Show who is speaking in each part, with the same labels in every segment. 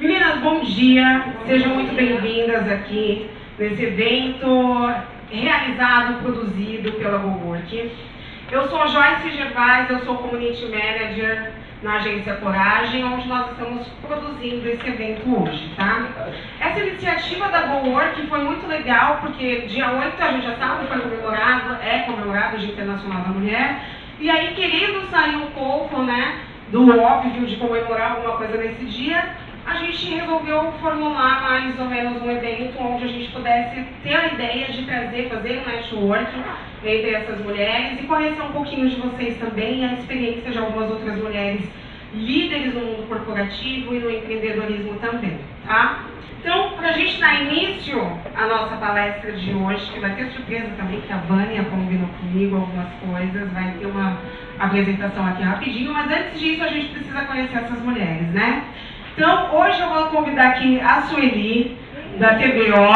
Speaker 1: Meninas, bom dia, sejam muito bem-vindas aqui nesse evento realizado, produzido pela GoWork. Eu sou a Joyce Gervais, eu sou Community Manager na agência Coragem, onde nós estamos produzindo esse evento hoje, tá? Essa iniciativa da GoWork foi muito legal, porque dia 8, a gente já sabe, é comemorado o Dia Internacional da Mulher, e aí, querendo sair um pouco, né, do óbvio de comemorar alguma coisa nesse dia, a gente resolveu formular mais ou menos um evento onde a gente pudesse ter a ideia de fazer um network entre essas mulheres e conhecer um pouquinho de vocês também, a experiência de algumas outras mulheres líderes no mundo corporativo e no empreendedorismo também, tá? Então, para a gente dar início à nossa palestra de hoje, que vai ter surpresa também, que a Vânia combinou comigo algumas coisas, vai ter uma apresentação aqui rapidinho, mas antes disso a gente precisa conhecer essas mulheres, né? Então, hoje eu vou convidar aqui a Sueli, da TBO.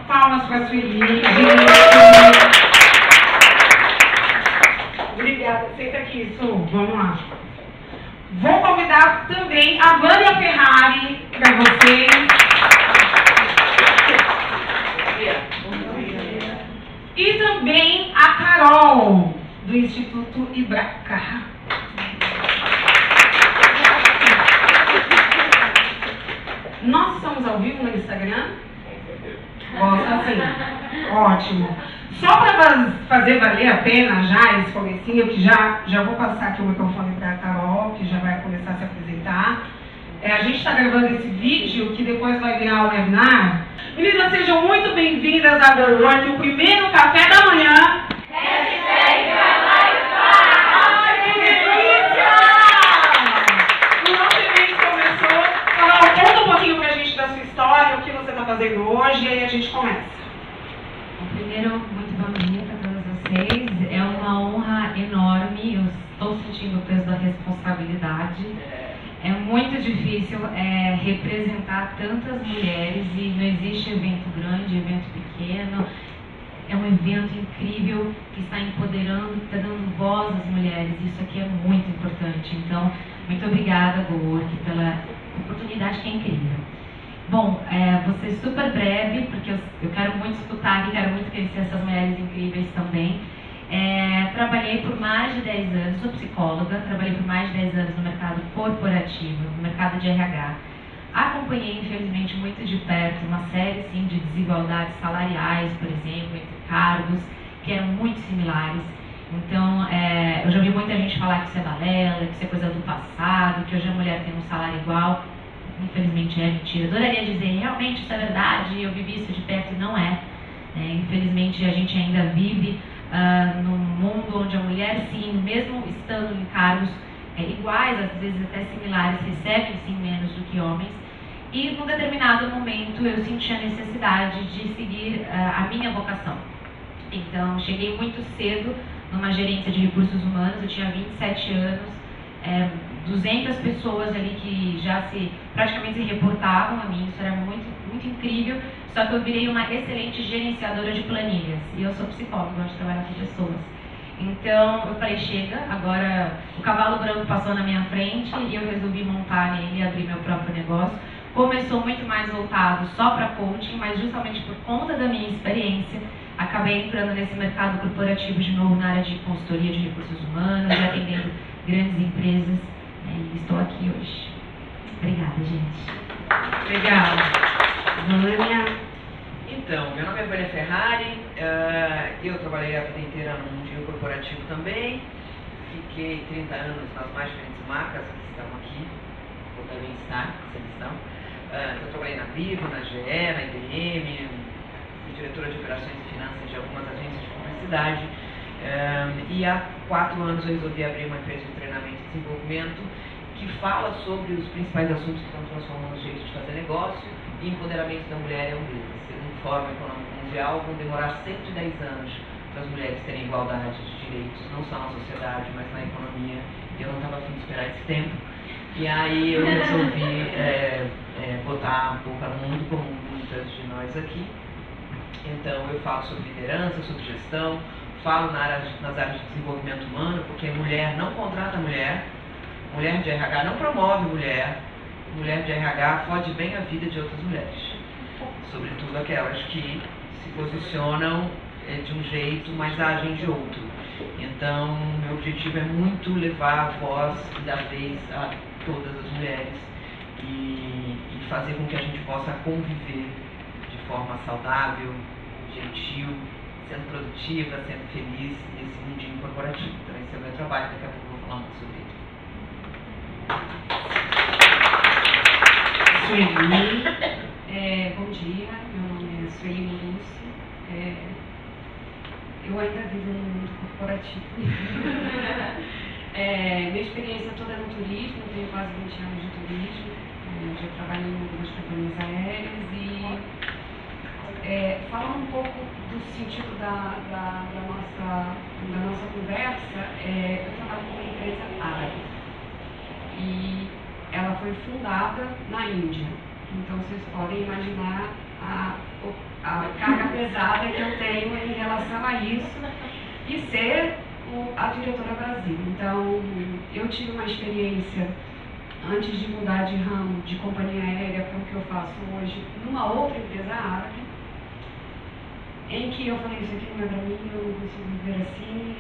Speaker 1: Palmas para a Sueli. Obrigada. Senta aqui, Su. Vamos lá. Vou convidar também a Vânia Ferrari para vocês. E também a Carol, do Instituto Ibraca. Nós estamos ao vivo no Instagram? Gosta assim? Ótimo. Só para fazer valer a pena já esse comecinho, que já vou passar aqui o microfone para a Carol, que já vai começar a se apresentar. A gente está gravando esse vídeo, que depois vai virar um webinar. Meninas, sejam muito bem-vindas à GoWork, o primeiro café da manhã. O que você está fazendo hoje, e aí a gente começa.
Speaker 2: Primeiro, muito bom dia para todos vocês. É uma honra enorme, eu estou sentindo o peso da responsabilidade. É muito difícil representar tantas mulheres e não existe evento grande, evento pequeno. É um evento incrível que está empoderando, que está dando voz às mulheres. Isso aqui é muito importante. Então, muito obrigada, GoWork, pela oportunidade que é incrível. Bom, vou ser super breve, porque eu quero muito escutar e quero muito conhecer essas mulheres incríveis também. Trabalhei por mais de 10 anos, sou psicóloga, trabalhei por mais de 10 anos no mercado corporativo, no mercado de RH. Acompanhei, infelizmente, muito de perto uma série sim, de desigualdades salariais, por exemplo, entre cargos, que eram muito similares. Então, eu já vi muita gente falar que isso é balela, que isso é coisa do passado, que hoje a mulher tem um salário igual. Infelizmente é mentira. Adoraria dizer, realmente isso é verdade, eu vivi isso de perto, e não é. Infelizmente a gente ainda vive num mundo onde a mulher, sim, mesmo estando em cargos iguais, às vezes até similares, recebe sim menos do que homens. E num determinado momento eu senti a necessidade de seguir a minha vocação. Então cheguei muito cedo numa gerência de recursos humanos, eu tinha 27 anos, 200 pessoas ali que já praticamente se reportavam a mim, isso era muito, muito incrível, só que eu virei uma excelente gerenciadora de planilhas, e eu sou psicóloga, gosto de trabalhar com pessoas. Então eu falei, chega, agora o cavalo branco passou na minha frente e eu resolvi montar nele e abrir meu próprio negócio. Começou muito mais voltado só para coaching, mas justamente por conta da minha experiência, acabei entrando nesse mercado corporativo de novo na área de consultoria de recursos humanos, atendendo grandes empresas, e estou aqui hoje. Obrigada, gente.
Speaker 1: Obrigada. Vânia.
Speaker 3: Então, meu nome é Vânia Ferrari, eu trabalhei a vida inteira no mundo corporativo também, fiquei 30 anos nas mais diferentes marcas que estão aqui, ou devem estar, se eles estão. Eu trabalhei na Vivo, na GE, na IBM, fui diretora de operações e finanças de algumas agências de publicidade, e há 4 anos eu resolvi abrir uma empresa de treinamento e desenvolvimento que fala sobre os principais assuntos que estão transformando o jeito de fazer negócio e empoderamento da mulher é um deles. No Fórum Econômico Mundial vão demorar 110 anos para as mulheres terem igualdade de direitos, não só na sociedade, mas na economia, e eu não estava afim de esperar esse tempo. E aí eu resolvi botar um pouco no mundo, como muitas de nós aqui. Então eu falo sobre liderança, sobre gestão, falo nas áreas de desenvolvimento humano, porque mulher não contrata mulher, mulher de RH não promove mulher, mulher de RH fode bem a vida de outras mulheres, sobretudo aquelas que se posicionam de um jeito, mas agem de outro. Então, meu objetivo é muito levar a voz e dar vez a todas as mulheres e fazer com que a gente possa conviver de forma saudável, gentil, sendo produtiva, sendo feliz nesse mundinho corporativo. Então, esse é o meu trabalho, daqui a pouco eu vou falar muito sobre
Speaker 4: ele. Bom dia, meu nome é Sueli Morucci. Eu ainda vivo no mundo corporativo. Minha experiência toda é no turismo, tenho quase 20 anos de turismo, já trabalhei em algumas companhias aéreas e falando um pouco do sentido da nossa conversa, eu trabalho com uma empresa árabe e ela foi fundada na Índia, então vocês podem imaginar a carga pesada que eu tenho em relação a isso e ser a diretora Brasil. Então, eu tive uma experiência antes de mudar de ramo de companhia aérea para o que eu faço hoje numa outra empresa árabe, em que eu falei, isso aqui não é para mim, eu não consigo viver assim,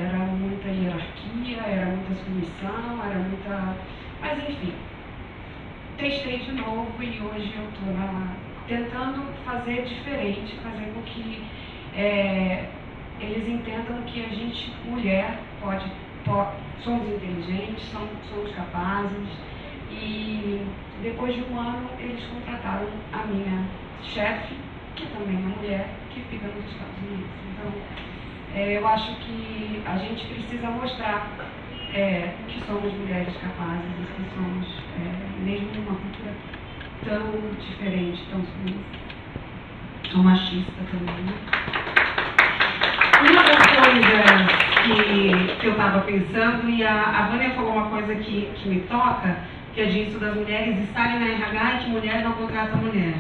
Speaker 4: era muita hierarquia, era muita submissão, era muita... Mas enfim, testei de novo e hoje eu estou tentando fazer diferente, fazer com que eles entendam que a gente, mulher, somos inteligentes, somos capazes. E depois de um ano eles contrataram a minha chefe, que também é mulher, que fica nos Estados Unidos. Então, eu acho que a gente precisa mostrar que somos mulheres capazes e que somos, mesmo numa cultura tão diferente, tão machista também.
Speaker 1: Uma das coisas que eu estava pensando, e a Vânia falou uma coisa que me toca, que é disso das mulheres estarem na RH e que mulher não contrata mulher.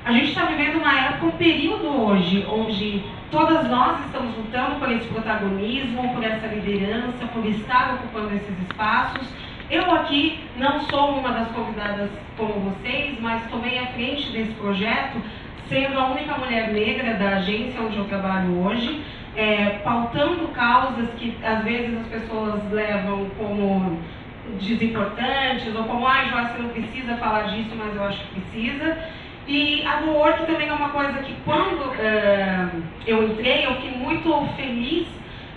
Speaker 1: A gente está vivendo uma época, um período hoje, onde todas nós estamos lutando por esse protagonismo, por essa liderança, por estar ocupando esses espaços. Eu aqui não sou uma das convidadas como vocês, mas tomei a frente desse projeto, sendo a única mulher negra da agência onde eu trabalho hoje, pautando causas que às vezes as pessoas levam como desimportantes, ou como, Joyce, você não precisa falar disso, mas eu acho que precisa. E a GoWork também é uma coisa que quando eu entrei, eu fiquei muito feliz,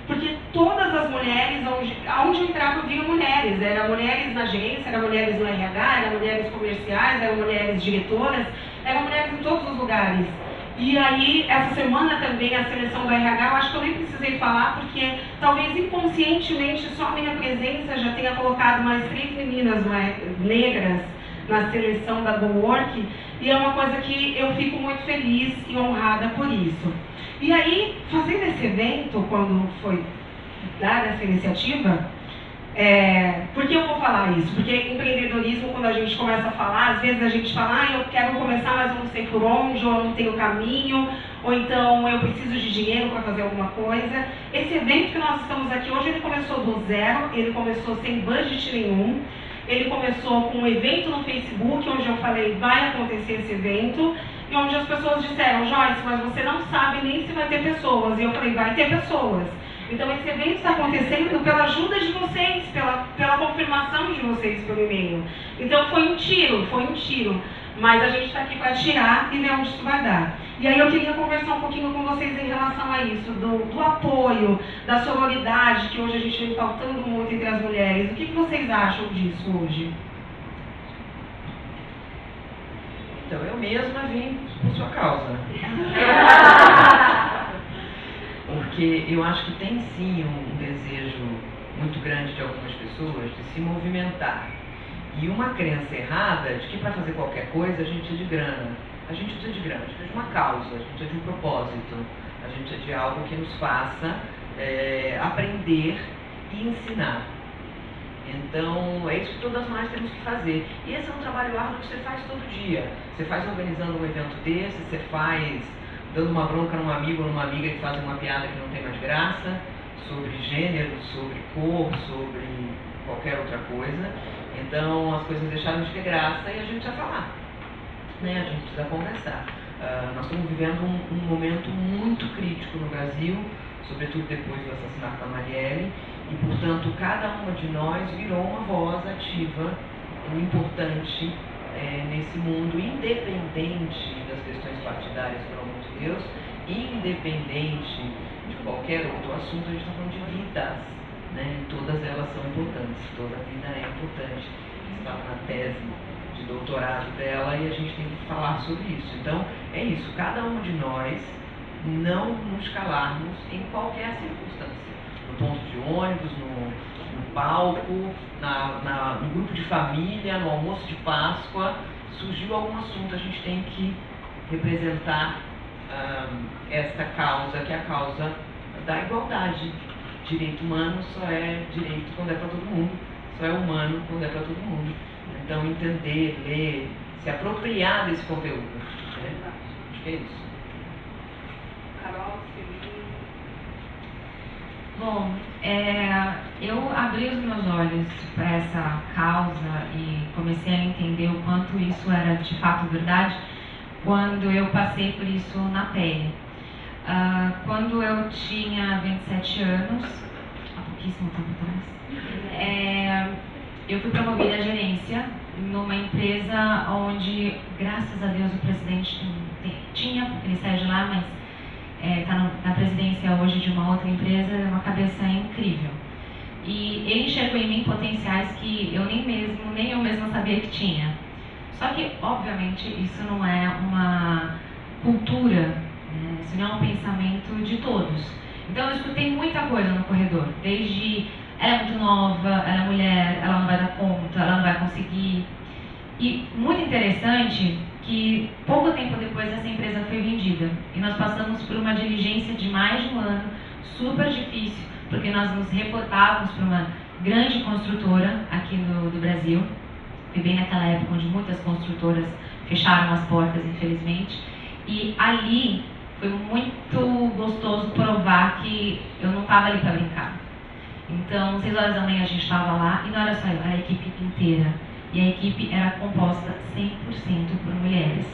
Speaker 1: porque todas as mulheres, onde eu entrava, eu via mulheres. Eram mulheres na agência, eram mulheres no RH, eram mulheres comerciais, eram mulheres diretoras, eram mulheres em todos os lugares. E aí, essa semana também, a seleção do RH, eu acho que eu nem precisei falar, porque talvez inconscientemente só a minha presença já tenha colocado mais 3 meninas negras na seleção da GoWork, e é uma coisa que eu fico muito feliz e honrada por isso. E aí, fazendo esse evento, quando foi dada essa iniciativa, por que eu vou falar isso? Porque empreendedorismo, quando a gente começa a falar, às vezes a gente fala, eu quero começar, mas eu não sei por onde, ou eu não tenho caminho, ou então eu preciso de dinheiro para fazer alguma coisa. Esse evento que nós estamos aqui hoje, ele começou do zero, ele começou sem budget nenhum. Ele começou com um evento no Facebook, onde eu falei, vai acontecer esse evento, e onde as pessoas disseram, Joyce, mas você não sabe nem se vai ter pessoas. E eu falei, vai ter pessoas. Então esse evento está acontecendo pela ajuda de vocês, pela confirmação de vocês pelo e-mail. Então foi um tiro, mas a gente está aqui para tirar e ver onde isso vai dar. E aí eu queria conversar um pouquinho com vocês em relação a isso, do apoio, da sororidade, que hoje a gente vem pautando muito entre as mulheres. O que vocês acham disso hoje?
Speaker 3: Então, eu mesma vim por sua causa. Porque eu acho que tem sim um desejo muito grande de algumas pessoas de se movimentar. E uma crença errada de que para fazer qualquer coisa a gente precisa de grana. A gente precisa de grana, a gente precisa de uma causa, a gente precisa de um propósito, a gente precisa de algo que nos faça aprender e ensinar. Então, é isso que todas nós temos que fazer. E esse é um trabalho árduo que você faz todo dia. Você faz organizando um evento desse, você faz dando uma bronca num amigo ou numa amiga que fazem uma piada que não tem mais graça, sobre gênero, sobre cor, sobre qualquer outra coisa. Então as coisas deixaram de ter graça e a gente precisa falar, né? A gente precisa conversar. Nós estamos vivendo um momento muito crítico no Brasil, sobretudo depois do assassinato da Marielle, e portanto cada uma de nós virou uma voz ativa, importante nesse mundo, independente das questões partidárias, pelo amor de Deus, independente de qualquer outro assunto. A gente está falando de vidas, né? E todas elas são importantes, toda vida é importante. Estava na tese de doutorado dela e a gente tem que falar sobre isso. Então é isso, cada um de nós não nos calarmos em qualquer circunstância, no ponto de ônibus, no palco, no grupo de família, no almoço de Páscoa, surgiu algum assunto, a gente tem que representar esta causa, que é a causa da igualdade. Direito humano só é direito quando é para todo mundo, só é humano quando é para todo mundo. Então entender, ler, se apropriar desse conteúdo, né? Acho que é isso.
Speaker 4: Carol, Felipe.
Speaker 2: Bom, eu abri os meus olhos para essa causa e comecei a entender o quanto isso era de fato verdade quando eu passei por isso na pele. Quando eu tinha 27 anos, há pouquíssimo tempo atrás, eu fui promovida à gerência numa empresa onde, graças a Deus, o presidente tinha, ele saiu de lá, mas está na presidência hoje de uma outra empresa, é uma cabeça incrível. E ele enxergou em mim potenciais que eu nem eu mesma sabia que tinha. Só que, obviamente, isso não é uma cultura, né? Isso não é um pensamento de todos. Então eu escutei muita coisa no corredor, desde ela é muito nova, ela é mulher, ela não vai dar conta, ela não vai conseguir. E muito interessante que pouco tempo depois essa empresa foi vendida e nós passamos por uma diligência de mais de um ano, super difícil, porque nós nos reportávamos para uma grande construtora aqui do Brasil, e bem naquela época onde muitas construtoras fecharam as portas, infelizmente, e ali foi muito gostoso provar que eu não estava ali para brincar. Então, 6 horas da manhã a gente estava lá, e não era só eu, era a equipe inteira. E a equipe era composta 100% por mulheres.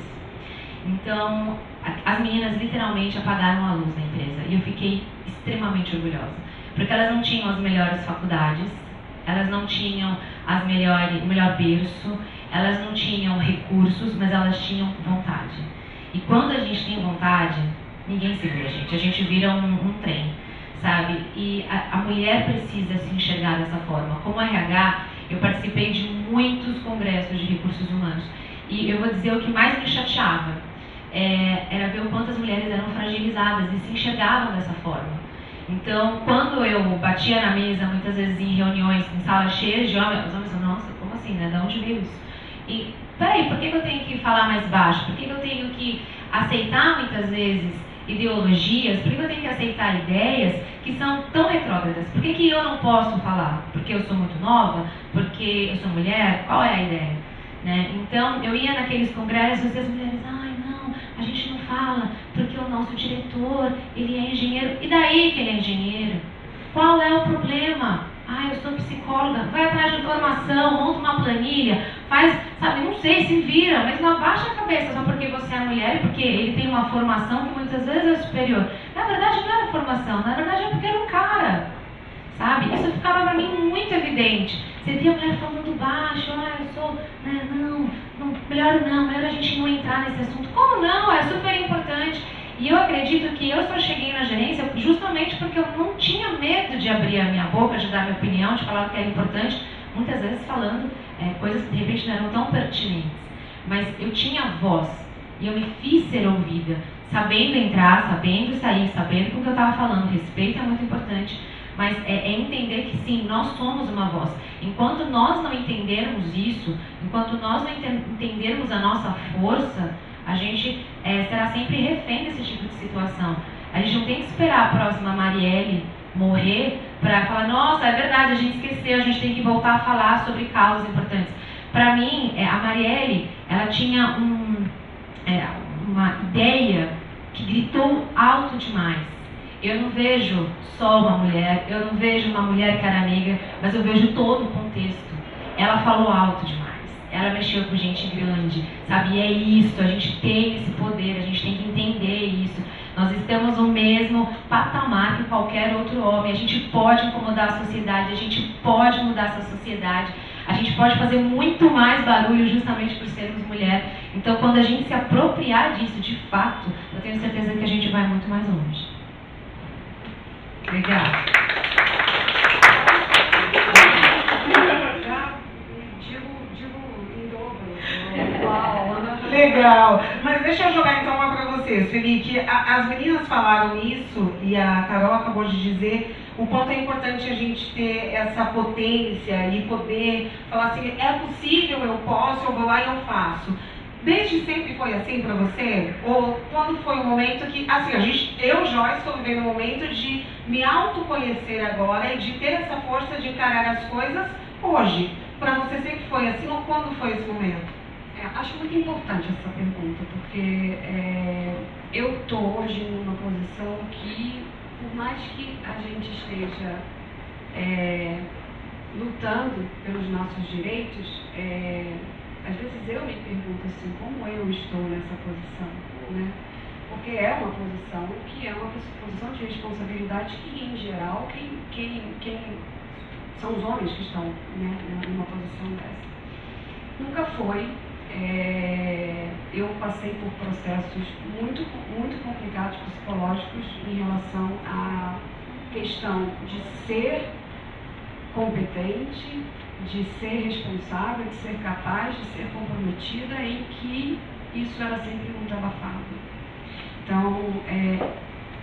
Speaker 2: Então, as meninas literalmente apagaram a luz da empresa. E eu fiquei extremamente orgulhosa. Porque elas não tinham as melhores faculdades, elas não tinham o melhor berço, elas não tinham recursos, mas elas tinham vontade. E quando a gente tem vontade, ninguém segura a gente vira um trem, sabe? E a mulher precisa se enxergar dessa forma. Como RH, eu participei de muitos congressos de recursos humanos. E eu vou dizer o que mais me chateava. Era ver o quanto as mulheres eram fragilizadas e se enxergavam dessa forma. Então, quando eu batia na mesa, muitas vezes em reuniões, em salas cheias de homens, os homens falam, nossa, como assim, né? De onde veio isso? E, peraí, por que eu tenho que falar mais baixo? Por que eu tenho que aceitar, muitas vezes, ideologias? Por que eu tenho que aceitar ideias que são tão retrógradas? Por que eu não posso falar? Porque eu sou muito nova? Porque eu sou mulher? Qual é a ideia? Né? Então, eu ia naqueles congressos e as mulheres, ai não, a gente não fala, porque o nosso diretor, ele é engenheiro. E daí que ele é engenheiro? Qual é o problema? Ah, eu sou psicóloga. Vai atrás de informação, monta uma planilha, faz, sabe, não sei, se vira, mas não abaixa a cabeça só porque você é mulher e porque ele tem uma formação que muitas vezes é superior. Na verdade não era formação, na verdade é porque era um cara, sabe? Isso ficava pra mim muito evidente. Você via a mulher falando baixo, eu sou, né, melhor a gente não entrar nesse assunto. Como não? É super importante. E eu acredito que eu só cheguei na gerência justamente porque eu não tinha medo de abrir a minha boca, de dar minha opinião, de falar o que era importante, muitas vezes falando coisas que de repente não eram tão pertinentes. Mas eu tinha voz e eu me fiz ser ouvida, sabendo entrar, sabendo sair, sabendo com o que eu estava falando. Respeito é muito importante, mas é entender que sim, nós somos uma voz. Enquanto nós não entendermos isso, enquanto nós não entendermos a nossa força, a gente será sempre refém desse tipo de situação. A gente não tem que esperar a próxima Marielle morrer para falar, nossa, é verdade, a gente esqueceu, a gente tem que voltar a falar sobre causas importantes. Para mim, a Marielle, ela tinha uma ideia que gritou alto demais. Eu não vejo só uma mulher, eu não vejo uma mulher que era amiga, mas eu vejo todo o contexto. Ela falou alto demais, ela mexeu com gente grande, sabe? E é isso, a gente tem esse poder, a gente tem que entender isso. Nós estamos no mesmo patamar que qualquer outro homem. A gente pode incomodar a sociedade, a gente pode mudar essa sociedade. A gente pode fazer muito mais barulho justamente por sermos mulher. Então, quando a gente se apropriar disso de fato, eu tenho certeza que a gente vai muito mais longe.
Speaker 1: Obrigada. Legal. Mas deixa eu jogar então uma para vocês, Felipe. As meninas falaram isso e a Carol acabou de dizer. O quanto é importante a gente ter essa potência e poder falar assim, é possível, eu posso, eu vou lá e eu faço. Desde sempre foi assim para você? Ou quando foi o momento que, assim, eu, Joyce, estou vivendo um momento de me autoconhecer agora e de ter essa força de encarar as coisas hoje. Para você sempre foi assim ou quando foi esse momento?
Speaker 4: Acho muito importante essa pergunta, porque eu estou hoje numa posição que, por mais que a gente esteja lutando pelos nossos direitos, às vezes eu me pergunto assim, como eu estou nessa posição, né? Porque é uma posição que é uma posição de responsabilidade que, em geral, quem são os homens que estão, né, numa posição dessa. Nunca foi. Eu passei por processos muito, muito complicados psicológicos em relação à questão de ser competente, de ser responsável, de ser capaz, de ser comprometida, em que isso era sempre muito abafado. Então,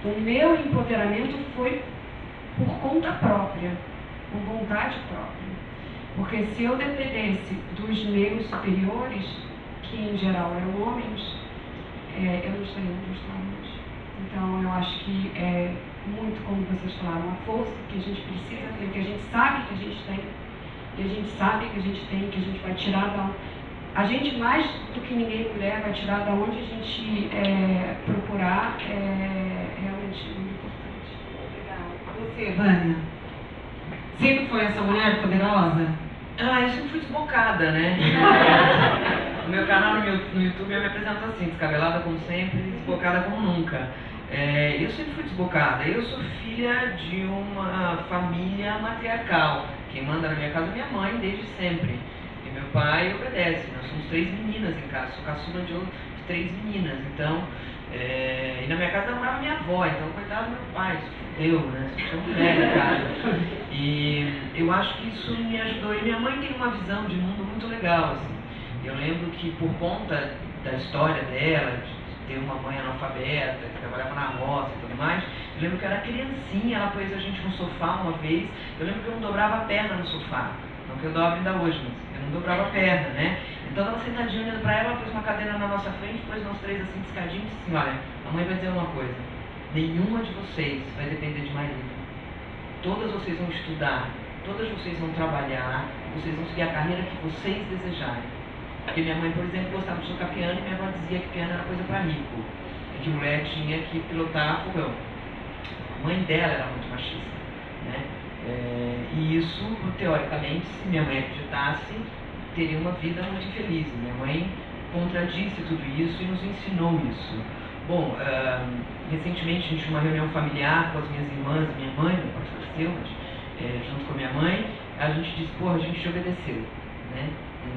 Speaker 4: o meu empoderamento foi por conta própria, por vontade própria. Porque se eu dependesse dos meus superiores, que em geral eram homens, eu não estaria onde eu estou hoje. Então eu acho que é muito, como vocês falaram, a força que a gente precisa ter, que a gente sabe que a gente tem, e a gente sabe que a gente tem, que a gente vai tirar da... A gente, mais do que ninguém mulher, vai tirar da onde a gente procurar, realmente muito importante.
Speaker 1: Legal. Você, Vânia? Sempre foi essa mulher poderosa?
Speaker 3: Eu sempre fui desbocada, né? No meu canal no YouTube eu me apresento assim, descabelada como sempre, desbocada como nunca. Eu sempre fui desbocada. Eu sou filha de uma família matriarcal. Quem manda na minha casa é minha mãe desde sempre. E meu pai obedece. Nós somos 3 meninas em casa, sou caçula de 3 meninas. Então, e na minha casa morava minha avó, então coitado do meu pai, eu, né? Sou mulher em casa. E eu acho que isso me ajudou. E minha mãe tem uma visão de mundo muito legal, assim. Eu lembro que por conta da história dela, de ter uma mãe analfabeta, que trabalhava na roça e tudo mais, eu lembro que eu era criancinha, ela pôs a gente no sofá uma vez, eu lembro que eu não dobrava a perna no sofá, não que eu dobro ainda hoje, mas eu não dobrava a perna, né? Então eu estava sentadinha olhando pra ela pôs uma cadeira na nossa frente, pôs nós 3 assim, descadinhos, e disse assim, olha, a mãe vai dizer uma coisa, nenhuma de vocês vai depender de marido. Todas vocês vão estudar, todas vocês vão trabalhar, vocês vão seguir a carreira que vocês desejarem. Porque minha mãe, por exemplo, gostava de tocar piano e minha avó dizia que piano era coisa para rico, e que mulher tinha que pilotar fogão. A mãe dela era muito machista, né? E isso, teoricamente, se minha mãe acreditasse, teria uma vida muito infeliz. Minha mãe contradisse tudo isso e nos ensinou isso. Bom, recentemente a gente tinha uma reunião familiar com as minhas irmãs, minha mãe, meu pai faleceu, mas junto com a minha mãe, a gente disse, porra, a gente obedeceu, né?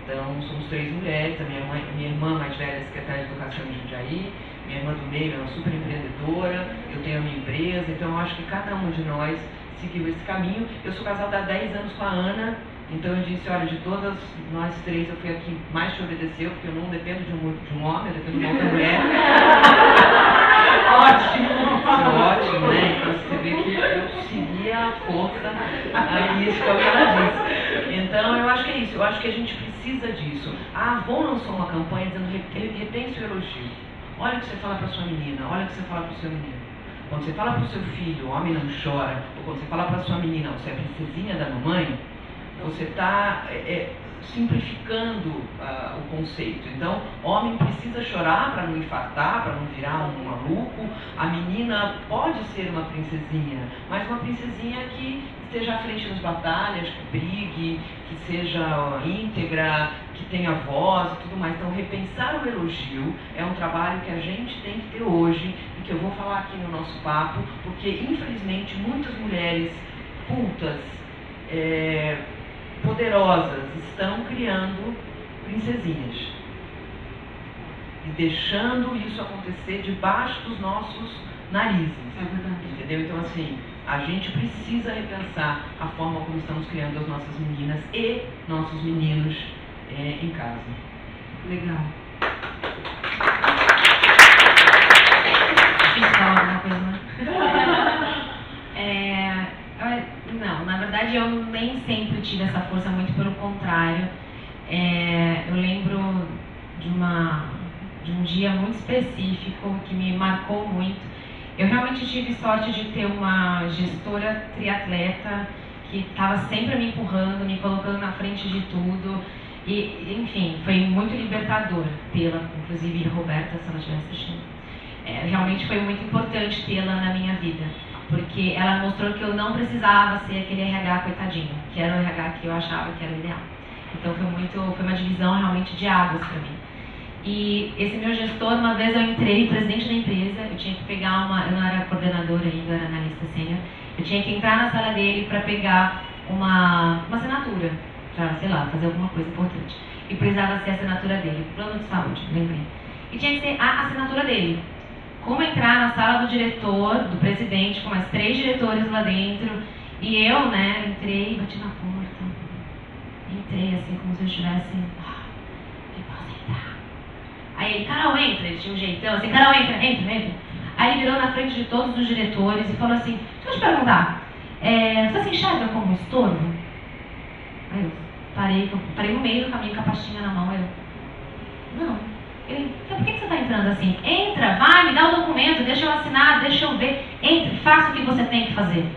Speaker 3: Então, somos 3 mulheres, minha irmã mais velha é secretária de Educação em Jundiaí, minha irmã do meio é uma super empreendedora, eu tenho a minha empresa, então eu acho que cada uma de nós seguiu esse caminho. Eu sou casada há 10 anos com a Ana, então eu disse, olha, de todas nós 3 eu fui a que mais te obedeceu, porque eu não dependo de um homem, eu dependo de uma outra mulher. Ótimo, né? Então você vê que eu segui a força, isso que é o que ela disse. Então eu acho que é isso, eu acho que a gente precisa disso. A Avon lançou uma campanha dizendo retém seu elogio. Olha o que você fala para sua menina, olha o que você fala para o seu menino. Quando você fala para o seu filho, o homem não chora, ou quando você fala para sua menina, você é a princesinha da mamãe, Você está simplificando o conceito. Então, homem precisa chorar para não infartar, para não virar um maluco. A menina pode ser uma princesinha, mas uma princesinha que esteja à frente das batalhas, que brigue, que seja íntegra, que tenha voz e tudo mais. Então, repensar o elogio é um trabalho que a gente tem que ter hoje e que eu vou falar aqui no nosso papo, porque, infelizmente, muitas mulheres cultas, poderosas, estão criando princesinhas e deixando isso acontecer debaixo dos nossos narizes, entendeu? Então, assim, a gente precisa repensar a forma como estamos criando as nossas meninas e nossos meninos em casa.
Speaker 1: Legal.
Speaker 2: Deixa eu falar alguma coisa, né? Não, na verdade eu nem sempre tive essa força, muito pelo contrário. Eu lembro de um dia muito específico que me marcou muito. Eu realmente tive sorte de ter uma gestora triatleta que estava sempre me empurrando, me colocando na frente de tudo. E, enfim, foi muito libertador tê-la, inclusive Roberta, se ela estiver assistindo. Realmente foi muito importante tê-la na minha vida, porque ela mostrou que eu não precisava ser aquele RH coitadinho, que era o RH que eu achava que era o ideal. Então foi uma divisão realmente de águas para mim. E esse meu gestor, uma vez eu entrei, presidente da empresa, eu tinha que pegar eu não era coordenadora ainda, eu era analista sênior, eu tinha que entrar na sala dele para pegar uma assinatura, para, sei lá, fazer alguma coisa importante. E precisava ser a assinatura dele, plano de saúde, lembrei. E tinha que ser a assinatura dele. Como entrar na sala do diretor, do presidente, com mais 3 diretores lá dentro, e eu, né, entrei, bati na porta, entrei assim, como se eu estivesse, eu posso entrar. Aí ele, Carol, entra, ele tinha um jeitão assim, Carol, entra. Aí ele virou na frente de todos os diretores e falou assim, deixa eu te perguntar, você se enxerga como estorvo? Aí eu parei no meio do caminho com a pastinha na mão, não. Ele, então por que você está entrando assim? Entra, vai, me dá o documento, deixa eu assinar, deixa eu ver, entre, faça o que você tem que fazer.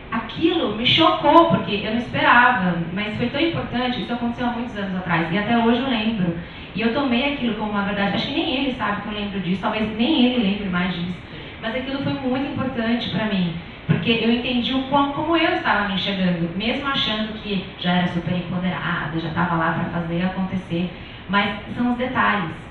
Speaker 2: Aquilo me chocou, porque eu não esperava, mas foi tão importante, isso aconteceu há muitos anos atrás, e até hoje eu lembro. E eu tomei aquilo como uma verdade, acho que nem ele sabe que eu lembro disso, talvez nem ele lembre mais disso, mas aquilo foi muito importante para mim, porque eu entendi como eu estava me enxergando, mesmo achando que já era super empoderada, já estava lá para fazer acontecer, mas são os detalhes.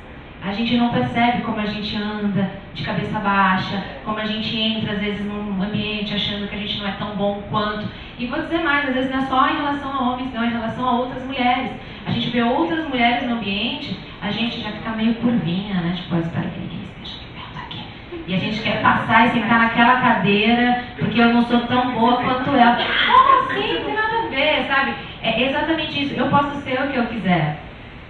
Speaker 2: A gente não percebe como a gente anda de cabeça baixa, como a gente entra, às vezes, num ambiente achando que a gente não é tão bom quanto. E vou dizer mais, às vezes não é só em relação a homens, não, é em relação a outras mulheres. A gente vê outras mulheres no ambiente, a gente já fica meio curvinha, né? Tipo, eu espero que ninguém esteja perto aqui. E a gente quer passar e sentar naquela cadeira, porque eu não sou tão boa quanto ela. Como assim? Não tem nada a ver, sabe? É exatamente isso. Eu posso ser o que eu quiser.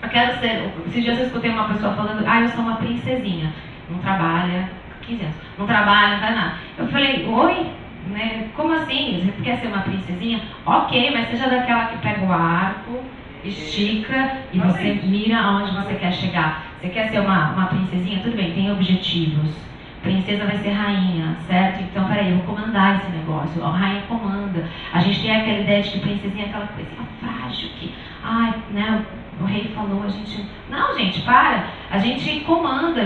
Speaker 2: Eu quero ser, esses dias eu escutei uma pessoa falando, eu sou uma princesinha, não trabalha, 15 anos, não trabalha, não faz nada. Eu falei, oi? Né? Como assim? Você quer ser uma princesinha? Ok, mas seja daquela que pega o arco, estica e você mira aonde você quer chegar. Você quer ser uma princesinha? Tudo bem, tem objetivos. Princesa vai ser rainha, certo? Então, peraí, eu vou comandar esse negócio. A rainha comanda. A gente tem aquela ideia de que princesinha é aquela coisinha frágil que, né? O rei falou, a gente... Não, gente, para. A gente comanda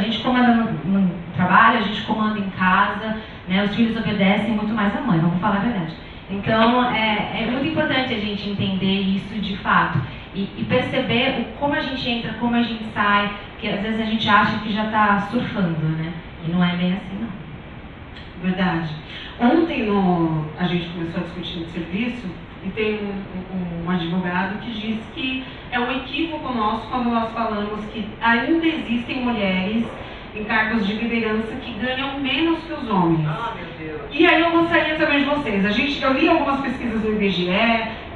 Speaker 2: no trabalho, a gente comanda em casa, né? Os filhos obedecem muito mais a mãe, vamos falar a verdade. Então, é muito importante a gente entender isso de fato. E perceber como a gente entra, como a gente sai, que às vezes a gente acha que já está surfando, né? E não é bem assim, não.
Speaker 1: Verdade. Ontem a gente começou a discutir no serviço e tem um advogado que diz que é um equívoco nosso quando nós falamos que ainda existem mulheres em cargos de liderança que ganham menos que os homens.
Speaker 3: Meu Deus.
Speaker 1: E aí eu gostaria de saber de vocês. Eu li algumas pesquisas no IBGE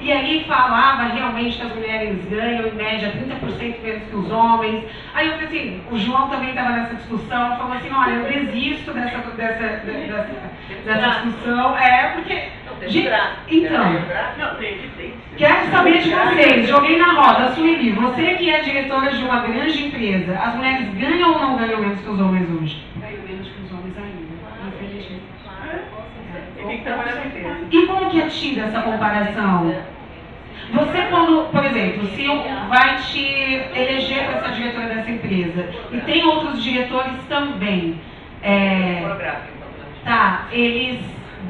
Speaker 1: e aí falava realmente que as mulheres ganham em média 30% menos que os homens. Aí eu falei assim, o João também estava nessa discussão, falou assim, olha, eu desisto dessa discussão, porque... Então, quero saber de vocês, joguei na roda, Sueli, você que é diretora de uma grande empresa, as mulheres ganham ou não ganham menos que os homens hoje?
Speaker 4: Ganham menos que os homens ainda, infelizmente.
Speaker 3: Tem que trabalhar na empresa.
Speaker 1: E como que é tida essa comparação? Você quando, por exemplo, se vai te eleger para ser diretora dessa empresa e tem outros diretores também, tá, eles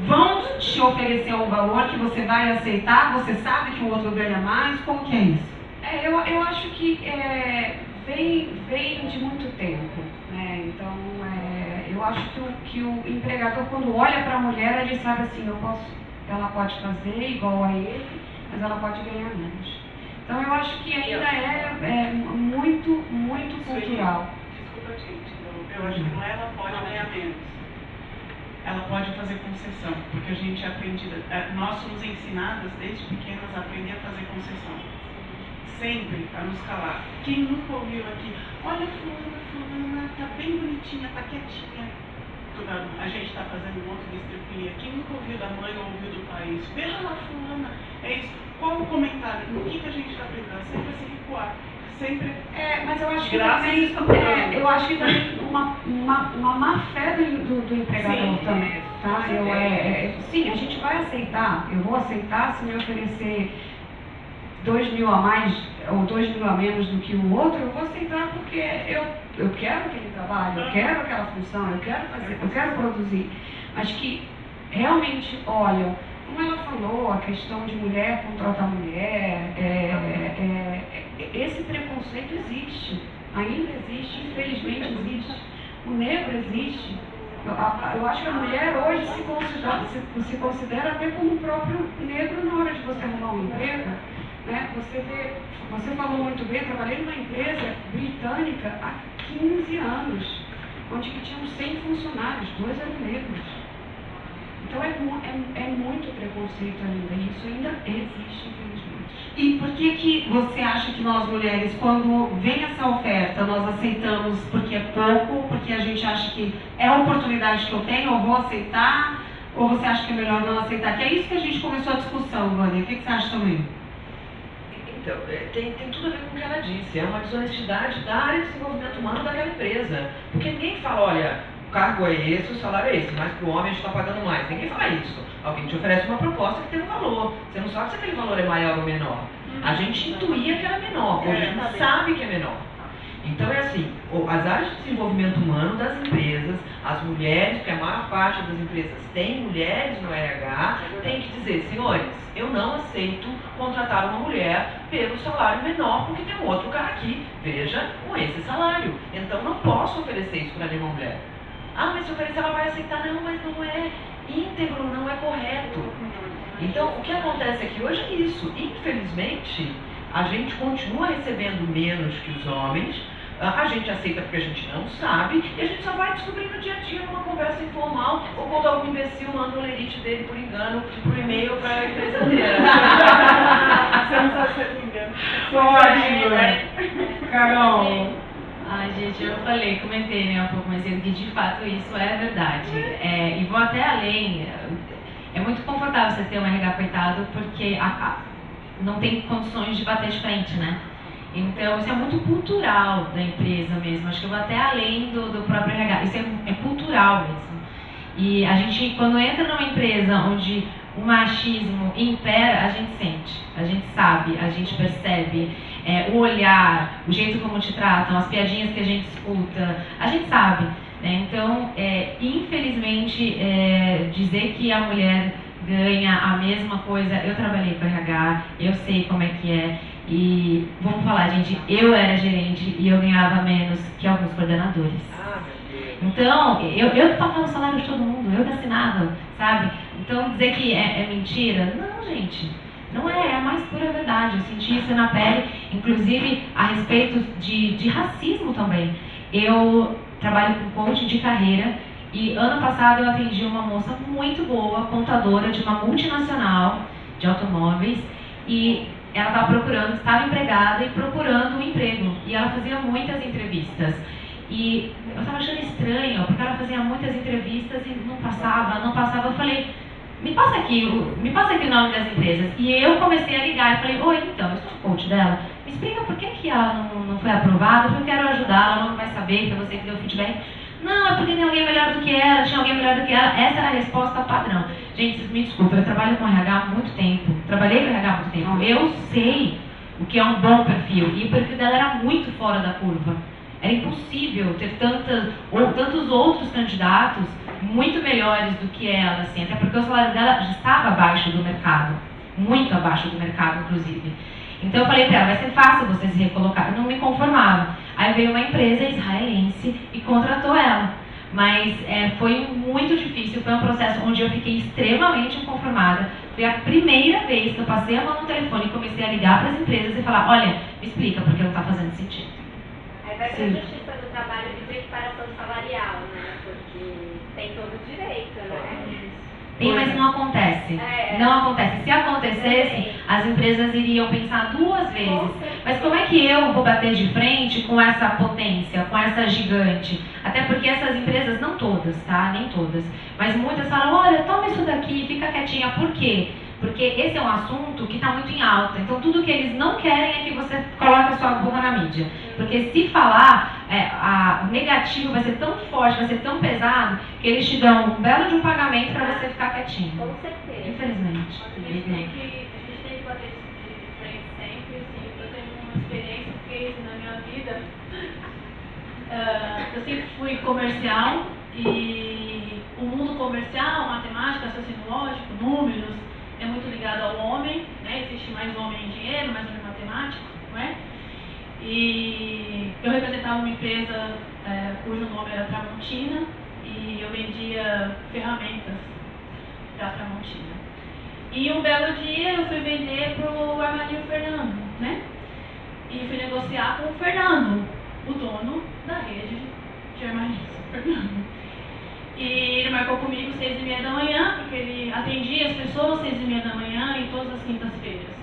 Speaker 1: vão te oferecer um valor que você vai aceitar, você sabe que o outro ganha mais, como que é isso?
Speaker 4: Eu acho que vem de muito tempo, né? Então, eu acho que o empregador, quando olha para a mulher, ele sabe assim, ela pode fazer igual a ele, mas ela pode ganhar menos. Então, eu acho que ainda é muito, muito cultural.
Speaker 5: Desculpa, gente, eu acho que não é ela pode ganhar menos. Ela pode fazer concessão, porque a gente aprende, nós somos ensinadas desde pequenas a aprender a fazer concessão. Sempre a nos calar. Quem nunca ouviu aqui, olha fulana, tá bem bonitinha, tá quietinha. A gente está fazendo um monte de estrepinha. Quem nunca ouviu da mãe ou ouviu do pai isso? Veja lá fulana, é isso. Qual o comentário? O que a gente está aprendendo? Sempre a se recuar. Sempre.
Speaker 4: Mas eu acho que também, eu acho que também uma má fé do empregador também, tá? Sim, a gente vai aceitar, eu vou aceitar se me oferecer 2.000 a mais ou 2.000 a menos do que o outro, eu vou aceitar porque eu quero aquele trabalho, eu quero aquela função, eu quero fazer, eu quero produzir, mas que realmente olham, como ela falou, a questão de mulher contratar mulher, esse preconceito existe, ainda existe, infelizmente existe, o negro existe. Eu acho que a mulher hoje se considera até como o próprio negro na hora de você arrumar um emprego. Né? Você falou muito bem, eu trabalhei numa empresa britânica há 15 anos, onde que tinham 100 funcionários, 2 eram negros. Então é muito preconceito ainda, e isso ainda existe, infelizmente.
Speaker 1: E por que você acha que nós mulheres, quando vem essa oferta, nós aceitamos porque é pouco, porque a gente acha que é a oportunidade que eu tenho, eu vou aceitar, ou você acha que é melhor não aceitar? Que é isso que a gente começou a discussão, Vânia. O que você acha também?
Speaker 3: Então, tem tudo a ver com o que ela disse. É uma desonestidade da área de desenvolvimento humano daquela empresa. Porque ninguém fala, olha, o cargo é esse, o salário é esse, mas para o homem a gente está pagando mais. Ninguém fala isso. Alguém te oferece uma proposta que tem um valor. Você não sabe se aquele valor é maior ou menor. A gente intuía que era menor, hoje a gente sabe que é menor. Então é assim, as áreas de desenvolvimento humano das empresas, as mulheres, porque a maior parte das empresas tem mulheres no RH, tem que dizer, senhores, eu não aceito contratar uma mulher pelo salário menor, porque tem um outro cara aqui, veja, com esse salário. Então não posso oferecer isso para nenhuma mulher. Ah, mas se oferecer ela vai aceitar. Não, mas não é íntegro, não é correto. Então o que acontece é que hoje é isso, infelizmente, a gente continua recebendo menos que os homens, a gente aceita porque a gente não sabe, e a gente só vai descobrir no dia a dia, numa conversa informal, ou quando algum imbecil manda o lerite dele por engano, por e-mail para a empresa inteira.
Speaker 5: Você não sabe se é por engano.
Speaker 1: Pode, Carol.
Speaker 2: Ai, gente, eu comentei, né, um pouco mais cedo, que de fato isso é verdade. E vou até além. É muito confortável você ter um RH coitado, porque não tem condições de bater de frente, né? Então, isso é muito cultural da empresa mesmo. Acho que eu vou até além do próprio RH. Isso é cultural mesmo. E a gente, quando entra numa empresa onde o machismo impera, a gente sente, a gente sabe, a gente percebe. O olhar, o jeito como te tratam, as piadinhas que a gente escuta, a gente sabe. Né? Então, infelizmente, dizer que a mulher ganha a mesma coisa, eu trabalhei com RH, eu sei como é que é, e vamos falar, gente, eu era gerente e eu ganhava menos que alguns coordenadores. Então, eu pagava o salário de todo mundo, eu que assinava, sabe? Então, dizer que é mentira, não, gente. Não é a mais pura verdade. Eu senti isso na pele, inclusive a respeito de racismo também. Eu trabalho com coaching de carreira e ano passado eu atendi uma moça muito boa, contadora de uma multinacional de automóveis, e ela estava empregada e procurando um emprego. E ela fazia muitas entrevistas. E eu estava achando estranho, porque ela fazia muitas entrevistas e não passava. Eu falei, me passa aqui o nome das empresas. E eu comecei a ligar e falei, oi, então, eu sou coach dela. Me explica por que ela não foi aprovada, porque eu quero ajudar, ela não vai saber, para você que deu feedback. Não, é porque tem alguém melhor do que ela, tinha alguém melhor do que ela. Essa era a resposta padrão. Gente, Gente, me desculpa, eu trabalho com RH há muito tempo. Trabalhei com RH há muito tempo. Eu sei o que é um bom perfil. E o perfil dela era muito fora da curva. Era impossível ter tantos outros candidatos muito melhores do que ela, assim, até porque o salário dela já estava abaixo do mercado. Muito abaixo do mercado, inclusive. Então eu falei pra ela, vai ser fácil você se recolocar. Eu não me conformava. Aí veio uma empresa israelense e contratou ela. Mas foi muito difícil, foi um processo onde eu fiquei extremamente inconformada. Foi a primeira vez que eu passei a mão no telefone e comecei a ligar para as empresas e falar, olha, me explica, porque não está fazendo sentido.
Speaker 6: Aí vai para a Justiça do Trabalho de equiparação salarial, né? Porque tem todo o direito, né?
Speaker 2: Tem, mas não acontece. Não acontece. Se acontecesse, as empresas iriam pensar 2 vezes. Mas como é que eu vou bater de frente com essa potência, com essa gigante? Até porque essas empresas, não todas, tá? Nem todas. Mas muitas falam, olha, toma isso daqui, fica quietinha. Por quê? Porque esse é um assunto que está muito em alta. Então, tudo que eles não querem é que você coloque a sua boca na mídia. Porque se falar, o negativo vai ser tão forte, vai ser tão pesado, que eles te dão um belo de um pagamento para você ficar quietinho.
Speaker 6: Com certeza.
Speaker 2: Infelizmente.
Speaker 7: A gente tem que bater de frente sempre. Assim, eu tenho uma experiência, porque isso na minha vida. Eu sempre fui comercial e o mundo comercial, matemática, raciocínio lógico, números, é muito ligado ao homem, né? Existe mais homem em dinheiro, mais homem em matemática, não é? E eu representava uma empresa cujo nome era Tramontina e eu vendia ferramentas para Tramontina. E um belo dia eu fui vender para o Armarinho Fernando, né? E fui negociar com o Fernando, o dono da rede de Armarinhos Fernando. E ele marcou comigo 6h30 da manhã, porque ele atendia as pessoas 6h30 da manhã em todas as quintas-feiras.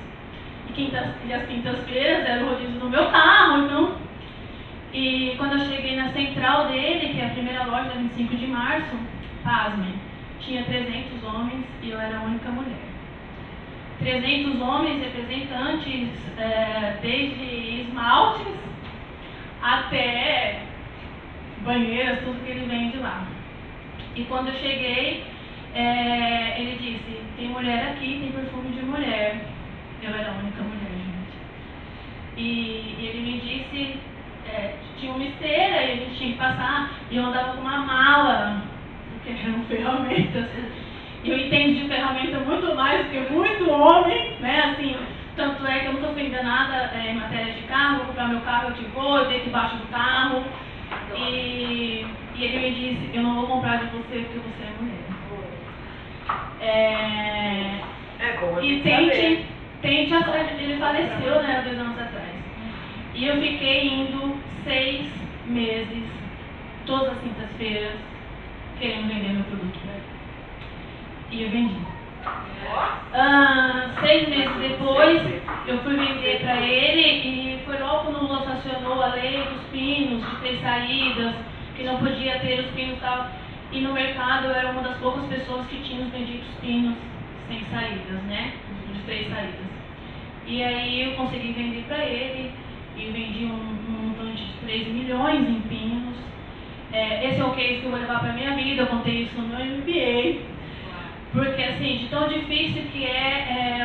Speaker 7: E as quintas-feiras era o rodízio no meu carro, então. E quando eu cheguei na central dele, que é a primeira loja da 25 de março, pasmem, tinha 300 homens e eu era a única mulher. 300 homens representantes, desde esmaltes até banheiras, tudo que ele vende lá. E quando eu cheguei, ele disse, tem mulher aqui, tem perfume de mulher. Eu era a única mulher, gente. E ele me disse, tinha uma esteira e a gente tinha que passar, e eu andava com uma mala, porque eram ferramentas. E eu entendi ferramenta muito mais do que muito homem, né? Assim, tanto é que eu nunca fui enganada em matéria de carro, vou comprar meu carro, eu te vou, eu deito embaixo do carro. E ele me disse, eu não vou comprar de você porque você é mulher. E tente, ele faleceu, né, 2 anos atrás. E eu fiquei indo 6 meses, todas as quintas-feiras, querendo vender meu produto para ele. E eu vendi. 6 meses depois, eu fui vender para ele e foi logo quando o Lula sancionou a lei dos pinos, de 3 saídas, que não podia ter os pinos e tal. E no mercado eu era uma das poucas pessoas que tinha os benditos pinos sem saídas, né? De 3 saídas. E aí eu consegui vender para ele e vendi um montante de 3 milhões em pinos. Esse é o case que eu vou levar para minha vida, eu contei isso no meu MBA. Porque assim, de tão difícil que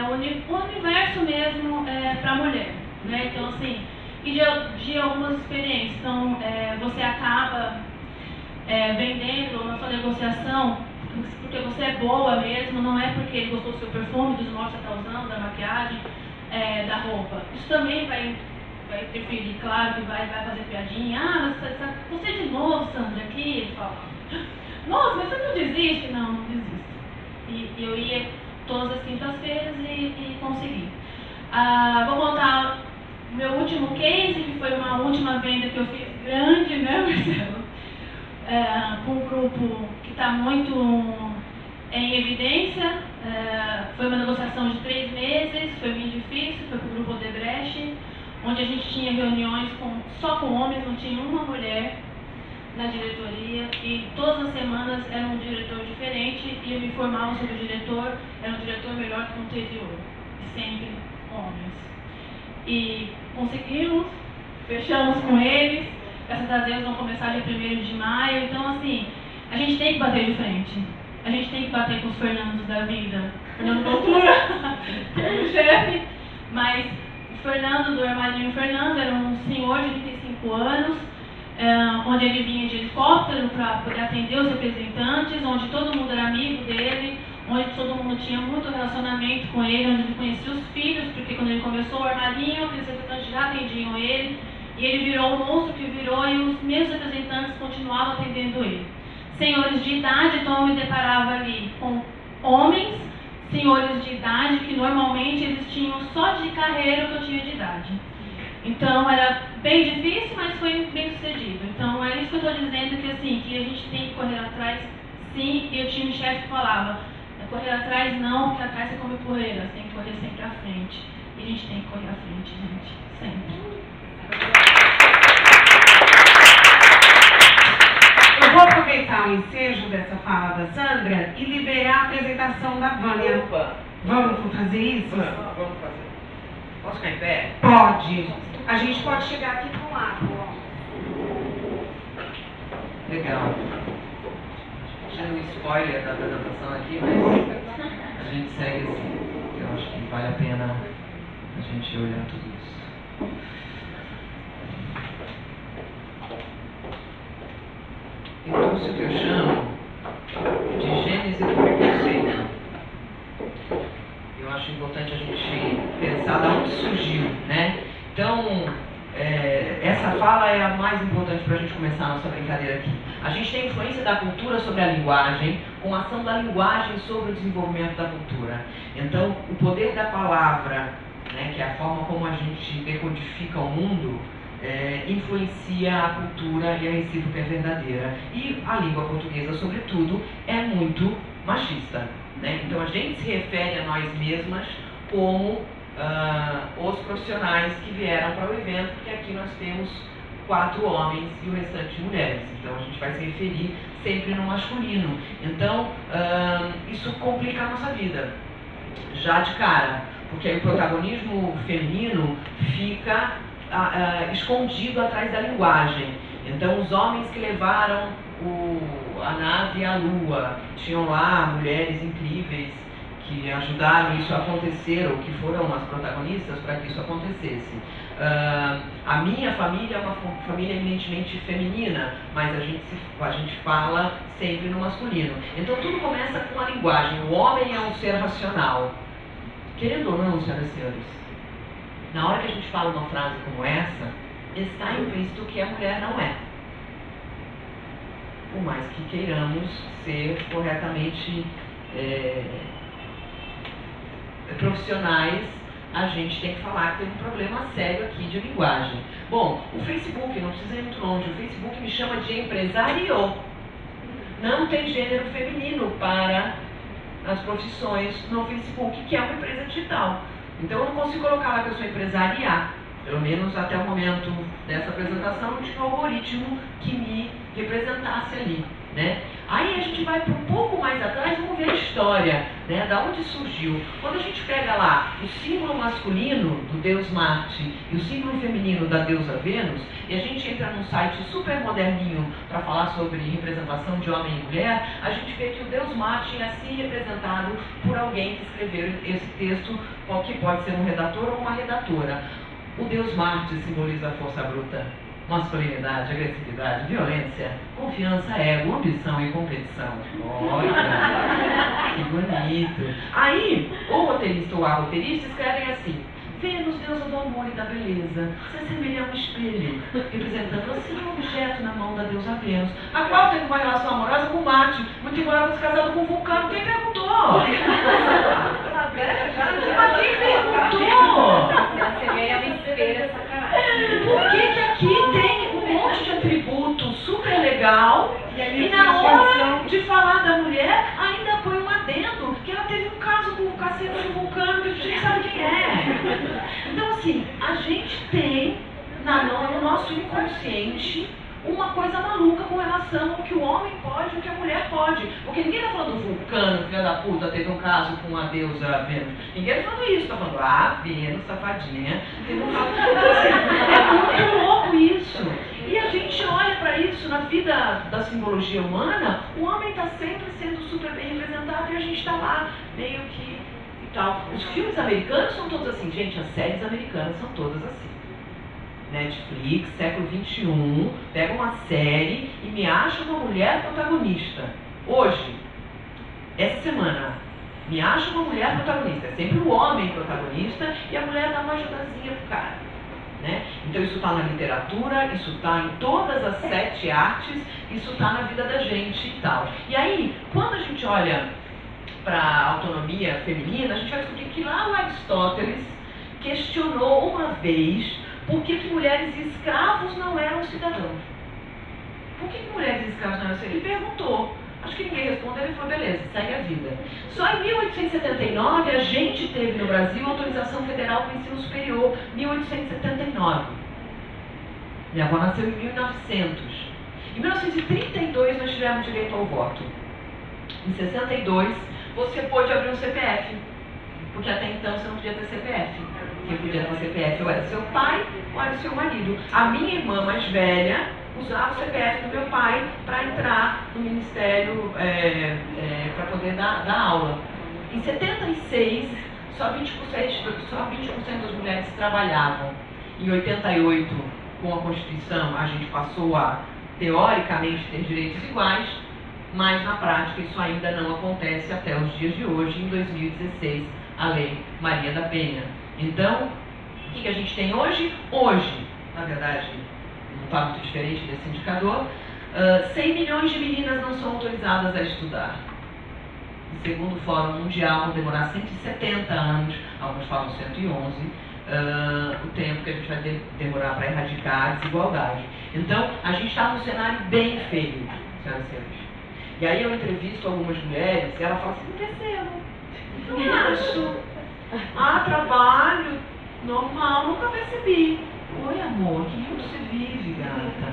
Speaker 7: o universo mesmo para a mulher, né? Então assim, e de algumas experiências, então você acaba vendendo na sua negociação porque você é boa mesmo, não é porque ele gostou do seu perfume, dos esmalte que você está usando, da maquiagem, da roupa. Isso também vai interferir, claro que vai fazer piadinha. Você de novo, Sandra, aqui, ele fala, nossa, mas você não desiste? Não desisto. E eu ia todas as quintas-feiras e consegui. Vou contar o meu último case, que foi uma última venda que eu fiz grande, né, Marcelo? Com um grupo que está muito em evidência. Foi uma negociação de 3 meses, foi bem difícil, foi para o grupo Odebrecht, onde a gente tinha reuniões só com homens, não tinha uma mulher na diretoria, e todas as semanas era um diretor diferente e eu me informava sobre o diretor, era um diretor melhor que o anterior, sempre homens. E conseguimos, fechamos com eles, graças a Deus vão começar dia 1º de maio, então assim, a gente tem que bater de frente. a gente tem que bater com os Fernandos da vida. Fernando Loucura, o chefe. Mas o Fernando, do Armarinho Fernando, era um senhor de 35 anos, onde ele vinha de helicóptero para poder atender os representantes, onde todo mundo era amigo dele, onde todo mundo tinha muito relacionamento com ele, onde ele conhecia os filhos, porque quando ele começou o Armarinho, aqueles representantes já atendiam ele, e ele virou o monstro que virou, e os mesmos representantes continuavam atendendo ele. Senhores de idade, então eu me deparava ali com homens, senhores de idade, que normalmente eles tinham só de carreira o que eu tinha de idade. Então era bem difícil, mas foi bem sucedido. Então é isso que eu estou dizendo, que assim, que a gente tem que correr atrás, sim, e eu tinha um chefe que falava, correr atrás não, porque atrás você come poeira, você tem que correr sempre à frente. E a gente tem que correr à frente, gente, sempre.
Speaker 1: Eu vou aproveitar o ensejo dessa fala da Sandra e liberar a apresentação da Vânia.
Speaker 3: Opa!
Speaker 1: Vamos fazer isso?
Speaker 3: Vamos fazer. Posso ficar em pé?
Speaker 1: Pode. A gente pode chegar aqui pro lado, ó.
Speaker 3: Legal. Dando um spoiler da apresentação aqui, mas a gente segue assim. Eu acho que vale a pena a gente olhar tudo isso. Eu trouxe o que eu chamo de gênese do preconceito. Eu acho importante a gente pensar de onde surgiu, né? Então, essa fala é a mais importante para a gente começar a nossa brincadeira aqui. A gente tem influência da cultura sobre a linguagem, com a ação da linguagem sobre o desenvolvimento da cultura. Então, o poder da palavra, né, que é a forma como a gente decodifica o mundo, influencia a cultura e a recíproca é verdadeira. E a língua portuguesa, sobretudo, é muito machista, né? Então a gente se refere a nós mesmas como os profissionais que vieram para o evento, porque aqui nós temos 4 homens e o restante de mulheres. Então a gente vai se referir sempre no masculino. Então isso complica a nossa vida, já de cara, porque aí o protagonismo feminino fica escondido atrás da linguagem. Então os homens que levaram a nave à Lua, tinham lá mulheres incríveis que ajudaram isso a acontecer, ou que foram as protagonistas para que isso acontecesse. A minha família é uma família eminentemente feminina, mas a gente fala sempre no masculino. Então tudo começa com a linguagem. O homem é um ser racional. Querendo ou não, senhoras e senhores, na hora que a gente fala uma frase como essa, está implícito que a mulher não é. Por mais que queiramos ser corretamente profissionais, a gente tem que falar que tem um problema sério aqui de linguagem. Bom, o Facebook, não precisa ir muito longe, o Facebook me chama de empresário. Não tem gênero feminino para as profissões no Facebook, que é uma empresa digital. Então eu não consigo colocar lá que eu sou empresária. Pelo menos até o momento dessa apresentação não tinha um algoritmo que me representasse ali, né? Aí a gente vai para um pouco mais atrás, vamos ver a história, né? Da onde surgiu. Quando a gente pega lá o símbolo masculino do deus Marte e o símbolo feminino da deusa Vênus, e a gente entra num site super moderninho para falar sobre representação de homem e mulher, a gente vê que o deus Marte é assim representado por alguém que escreveu esse texto, que pode ser um redator ou uma redatora. O deus Marte simboliza a força bruta, masculinidade, agressividade, violência, confiança, ego, ambição e competição. Olha, que bonito. Aí, o roteirista ou a roteirista escrevem assim: Vênus, deusa do amor e da beleza, se assemelha a um espelho, representando assim um objeto na mão da deusa Vênus, a qual teve uma relação amorosa com Marte, muito embora fosse casado com Vulcano. Quem perguntou? Mas quem perguntou? Por que aqui tem um monte de atributo super legal e na hora de falar da mulher ainda põe um adendo que ela teve um caso com o cacete do Vulcano que a gente nem sabe quem é. Então assim, a gente tem no nosso inconsciente uma coisa maluca com relação ao que o homem pode e o que a mulher pode. Porque ninguém está falando do Vulcano, filha da puta, teve um caso com a deusa Vênus. Ninguém está falando isso, está falando, Vênus, safadinha, teve um caso. Então, assim, é muito louco isso. E a gente olha para isso na vida das
Speaker 8: da simbologia humana, o homem está sempre sendo super bem representado e a gente está lá, meio que e tal. Os filmes americanos são todos assim, gente, as séries americanas são todas assim. Netflix, século XXI, pega uma série e me acha uma mulher protagonista. Hoje, essa semana, me acha uma mulher protagonista. É sempre o homem protagonista e a mulher dá uma ajudazinha pro cara. Né? Então isso está na literatura, isso está em todas as 7 artes, isso está na vida da gente e tal. E aí, quando a gente olha para a autonomia feminina, a gente vai descobrir que lá o Aristóteles questionou uma vez por que mulheres e escravos não eram cidadãos. Por que mulheres e escravos não eram cidadãos? Ele perguntou. Acho que ninguém respondeu, ele falou, beleza, segue a vida. Só em 1879 a gente teve no Brasil autorização federal para o ensino superior, 1879. Minha avó nasceu em 1900. Em 1932 nós tivemos direito ao voto. Em 62 você pôde abrir um CPF, porque até então você não podia ter CPF. Quem podia ter CPF ou era seu pai ou era seu marido. A minha irmã mais velha usava o CPF do meu pai para entrar no ministério, para poder dar aula. Em 76, só 20% das mulheres trabalhavam. Em 88, com a Constituição, a gente passou a, teoricamente, ter direitos iguais, mas na prática isso ainda não acontece até os dias de hoje, em 2016, a Lei Maria da Penha. Então, o que a gente tem hoje? Hoje, na verdade, não está muito diferente desse indicador, 100 milhões de meninas não são autorizadas a estudar. E segundo o Fórum Mundial, vão demorar 170 anos, alguns falam 111, o tempo que a gente vai demorar para erradicar a desigualdade. Então, a gente está num cenário bem feio, senhoras e senhores. E aí eu entrevisto algumas mulheres e ela fala assim, não percebo, não acho. Trabalho normal, nunca percebi. Oi, amor, que mundo você vive, gata?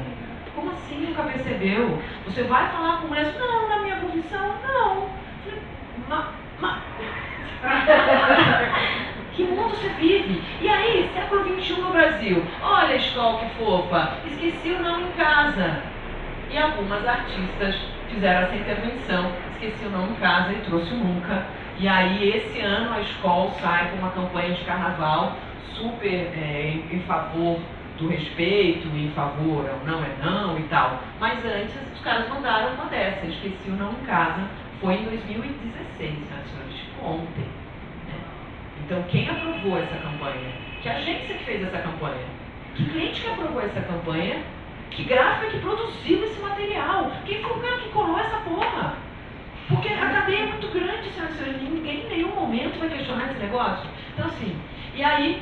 Speaker 8: Como assim nunca percebeu? Você vai falar com mulheres? Não, na minha profissão, não. Que mundo você vive? E aí, século XXI no Brasil? Olha, escola, que fofa. Esqueci o não em casa. E algumas artistas fizeram essa intervenção. Esqueci o não em casa e trouxe o nunca. E aí, esse ano, a escola sai com uma campanha de carnaval super em favor do respeito, em favor ao não é não e tal. Mas antes, os caras mandaram uma dessa. Esqueci o não em casa. Foi em 2016, senhores, ontem. Né? Então, quem aprovou essa campanha? Que agência que fez essa campanha? Que cliente que aprovou essa campanha? Que gráfica que produziu esse material? Quem foi o cara que colou essa porra? Porque a cadeia é muito grande, senhoras e senhores. Ninguém em nenhum momento vai questionar esse negócio. Então, assim, e aí,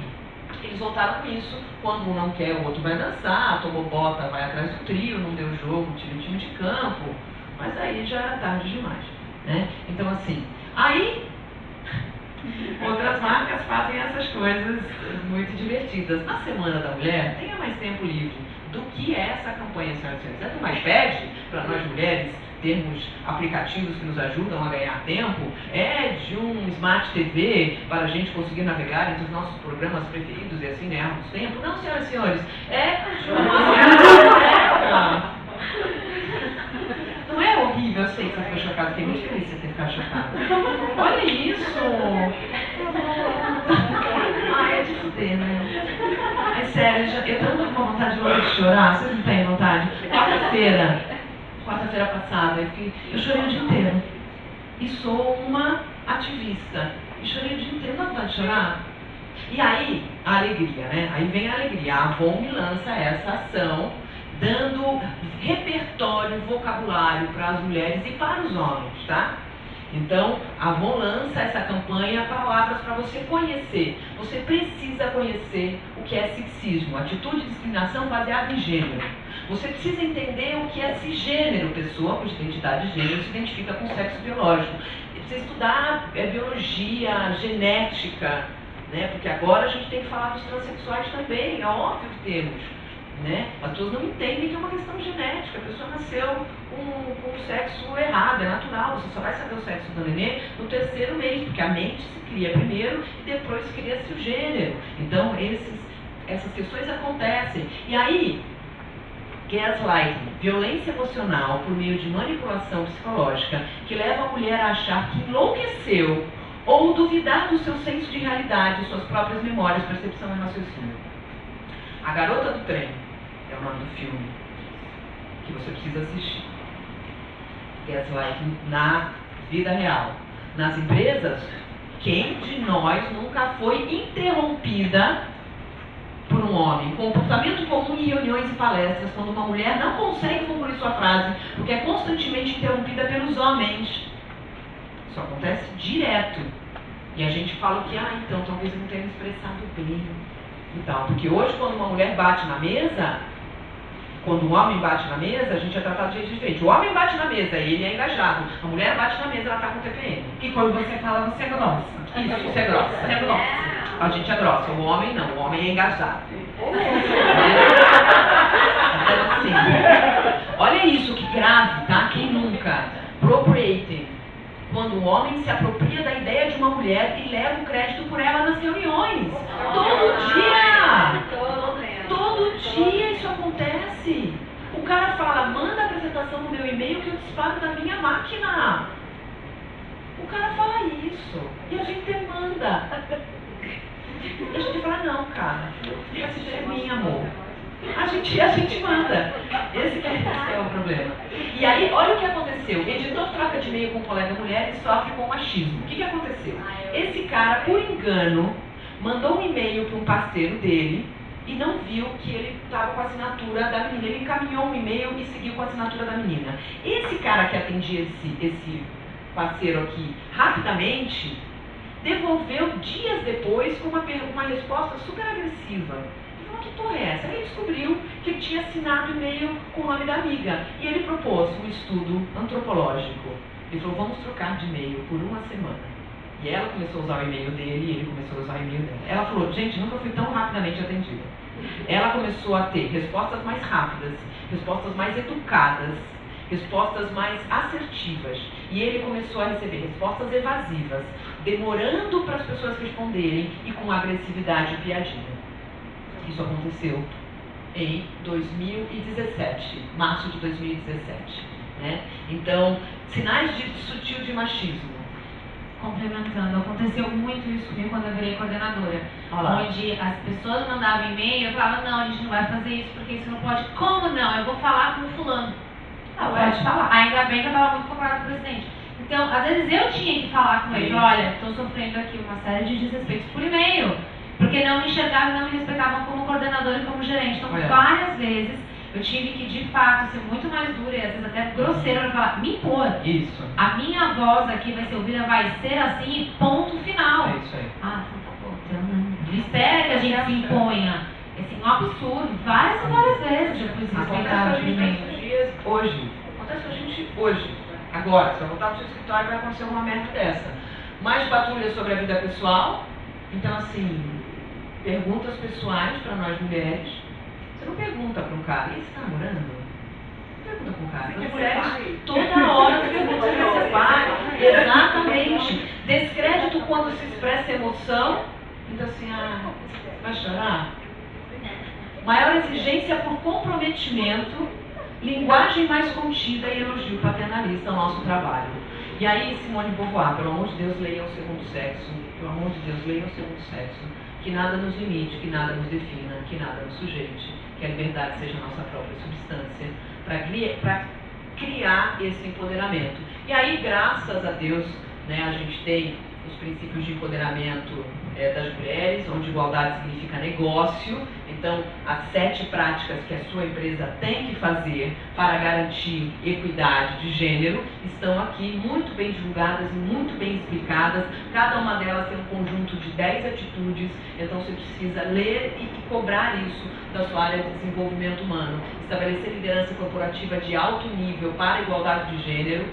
Speaker 8: eles voltaram com isso. Quando um não quer, o outro vai dançar, tomou bota, vai atrás do trio, não deu jogo, tira o time de campo. Mas aí já era tarde demais. Né? Então, assim, aí outras marcas fazem essas coisas muito divertidas. Na Semana da Mulher, tenha mais tempo livre. Do que é essa campanha, senhoras e senhores? É mais pede para nós mulheres termos aplicativos que nos ajudam a ganhar tempo? É de um Smart TV para a gente conseguir navegar entre os nossos programas preferidos e assim ganharmos tempo? Não, senhoras e senhores, é de uma Não é horrível, eu sei que você ficou chocado, fiquei muito feliz de você ter ficado chocado. Olha isso! Ai, é de fuder, né? É sério, eu tô com vontade de chorar, vocês não têm vontade? Quarta-feira passada, eu chorei o dia inteiro. E sou uma ativista. E chorei o dia inteiro, não dá vontade de chorar? E aí, a alegria, né? Aí vem a alegria. A Avon me lança essa ação, dando repertório, vocabulário para as mulheres e para os homens, tá? Então, a Avon lança essa campanha, palavras para você conhecer. Você precisa conhecer o que é sexismo, atitude de discriminação baseada em gênero. Você precisa entender o que é cisgênero, pessoa com identidade de gênero se identifica com sexo biológico. Você precisa estudar biologia, genética, né? Porque agora a gente tem que falar dos transexuais também, é óbvio que temos. Né? As pessoas não entendem que é uma questão genética, a pessoa nasceu com o sexo errado, é natural, você só vai saber o sexo do nenê no 3º mês, porque a mente se cria primeiro e depois cria-se o gênero. Então essas questões acontecem. E aí, Gaslighting, violência emocional por meio de manipulação psicológica que leva a mulher a achar que enlouqueceu ou duvidar do seu senso de realidade, suas próprias memórias, percepção e raciocínio. A Garota do Trem é o nome do filme que você precisa assistir. Gaslighting na vida real. Nas empresas, quem de nós nunca foi interrompida por um homem? Comportamento comum em reuniões e palestras, quando uma mulher não consegue concluir sua frase, porque é constantemente interrompida pelos homens. Isso acontece direto. E a gente fala que, então, talvez eu não tenha me expressado bem e tal. Porque hoje, quando uma mulher bate na mesa, quando um homem bate na mesa, a gente é tratado de jeito diferente. O homem bate na mesa, ele é engajado. A mulher bate na mesa, ela está com TPM.
Speaker 1: E quando você fala, você é grossa.
Speaker 8: Isso, você é grossa. Você é grossa. A gente é grossa. O homem não. O homem é engajado. Então, assim, olha isso, que grave, tá? Quem nunca? Appropriating. Quando um homem se apropria da ideia de uma mulher e leva o crédito por ela nas reuniões. Todo dia! Todo dia isso acontece. O cara fala, manda a apresentação no meu e-mail que eu disparo da minha máquina. O cara fala isso. E a gente demanda. E a gente fala, não, cara, essa é minha, amor. A gente manda. Esse que é o problema. E aí, olha o que aconteceu. O editor troca de e-mail com um colega mulher e sofre com machismo. O que aconteceu? Esse cara, por engano, mandou um e-mail para um parceiro dele e não viu que ele estava com a assinatura da menina. Ele encaminhou um e-mail e seguiu com a assinatura da menina. Esse cara que atendia esse parceiro aqui rapidamente, devolveu dias depois com uma resposta super agressiva. Ele falou, que porra é essa? Aí ele descobriu que ele tinha assinado o e-mail com o nome da amiga. E ele propôs um estudo antropológico. Ele falou, vamos trocar de e-mail por uma semana. E ela começou a usar o e-mail dele e ele começou a usar o e-mail dela. Ela falou, gente, nunca fui tão rapidamente atendida. Ela começou a ter respostas mais rápidas, respostas mais educadas, respostas mais assertivas. E ele começou a receber respostas evasivas, demorando para as pessoas responderem e com agressividade e piadinha. Isso aconteceu em 2017, março de 2017. Né? Então, sinais sutil de machismo.
Speaker 2: Complementando, aconteceu muito isso comigo quando eu virei coordenadora. Onde as pessoas mandavam e-mail, eu falava, não, a gente não vai fazer isso porque isso não pode. Como não? Eu vou falar com o fulano. Ah, pode falar. Ainda bem que eu estava muito focada com o presidente. Então, às vezes eu tinha que falar com ele, olha, estou sofrendo aqui uma série de desrespeitos por e-mail. Porque não me enxergavam, não me respeitavam como coordenadora e como gerente. Então, várias vezes, eu tive que, de fato, ser muito mais dura e às vezes até grosseira para falar, me impor.
Speaker 8: Isso.
Speaker 2: A minha voz aqui vai ser ouvida, vai ser assim, ponto final.
Speaker 8: É isso aí.
Speaker 2: Ah, então não espera que a gente se imponha. Assim, um absurdo. Várias e várias vezes já fui desrespeitada por e-mail.
Speaker 8: Dias hoje. Acontece com a gente hoje. Agora, você vai voltar pro seu escritório e vai acontecer uma merda dessa. Mais patrulha sobre a vida pessoal. Então, assim, perguntas pessoais para nós mulheres. Você não pergunta para um cara, e você está namorando? Não pergunta para um cara. As mulheres, toda hora você pergunta se você vai. Exatamente. Descrédito quando se expressa emoção. Então, assim, vai chorar? Maior exigência por comprometimento, linguagem mais contida e elogio paternalista ao nosso trabalho. E aí, Simone de Beauvoir, pelo amor de Deus, leiam o Segundo Sexo. Pelo amor de Deus, leiam o Segundo Sexo. Que nada nos limite, que nada nos defina, que nada nos sujeite. Que a liberdade seja a nossa própria substância. Para criar esse empoderamento. E aí, graças a Deus, né, a gente tem os princípios de empoderamento das mulheres, onde igualdade significa negócio. Então, as 7 práticas que a sua empresa tem que fazer para garantir equidade de gênero estão aqui muito bem divulgadas e muito bem explicadas. Cada uma delas tem um conjunto de 10 atitudes, então você precisa ler e cobrar isso da sua área de desenvolvimento humano. Estabelecer liderança corporativa de alto nível para a igualdade de gênero,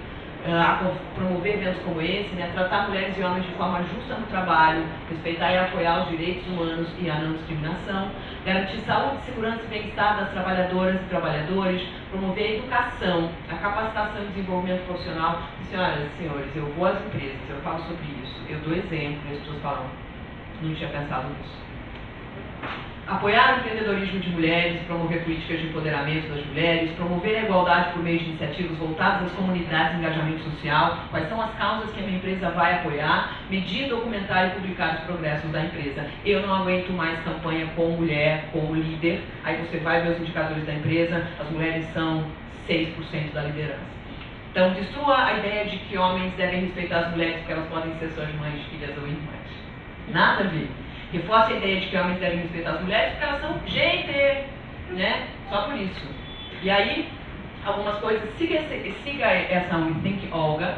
Speaker 8: promover eventos como esse, né, tratar mulheres e homens de forma justa no trabalho, respeitar e apoiar os direitos humanos e a não discriminação, garantir saúde, segurança e bem-estar das trabalhadoras e trabalhadores, promover a educação, a capacitação e desenvolvimento profissional. E, senhoras e senhores, eu vou às empresas, eu falo sobre isso, eu dou exemplo, as pessoas falam, não tinha pensado nisso. apoiar o empreendedorismo de mulheres, promover políticas de empoderamento das mulheres, promover a igualdade por meio de iniciativas voltadas às comunidades e engajamento social, quais são as causas que a minha empresa vai apoiar, medir, documentar e publicar os progressos da empresa. Eu não aguento mais campanha com mulher, como líder, aí você vai ver os indicadores da empresa, as mulheres são 6% da liderança. Então, destrua a ideia de que homens devem respeitar as mulheres porque elas podem ser suas mães, filhas ou irmãs. Nada a ver. Reforce a ideia de que homens devem respeitar as mulheres porque elas são gente, né? Só por isso. E aí, algumas coisas, siga essa We Think Olga,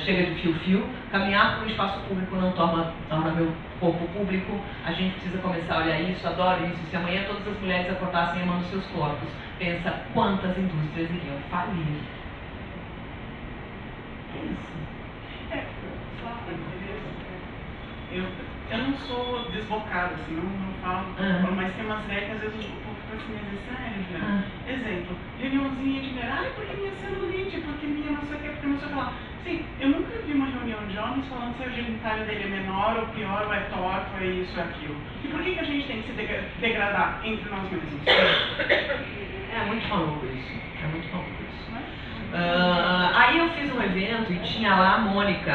Speaker 8: chega de fio-fio, caminhar para o espaço público não torna meu corpo público, a gente precisa começar a olhar isso, adoro isso, se amanhã todas as mulheres acordassem amando seus corpos, pensa quantas indústrias iriam falir. É isso.
Speaker 5: Só eu não sou desbocada, assim, não falo, mas tem umas regras, às vezes o povo fica assim, mas é sério, já. Exemplo, reuniãozinha de mulher, ai, porque minha celulite, porque minha não sei o que, porque não sei o que lá. Sim, eu nunca vi uma reunião de homens falando se o genitália dele é menor, ou pior, ou é torto, ou é isso, ou é aquilo. E por que a gente tem que se degradar entre nós mesmos?
Speaker 8: É muito maluco isso, é muito maluco isso. Aí eu fiz um evento e tinha lá a Mônica,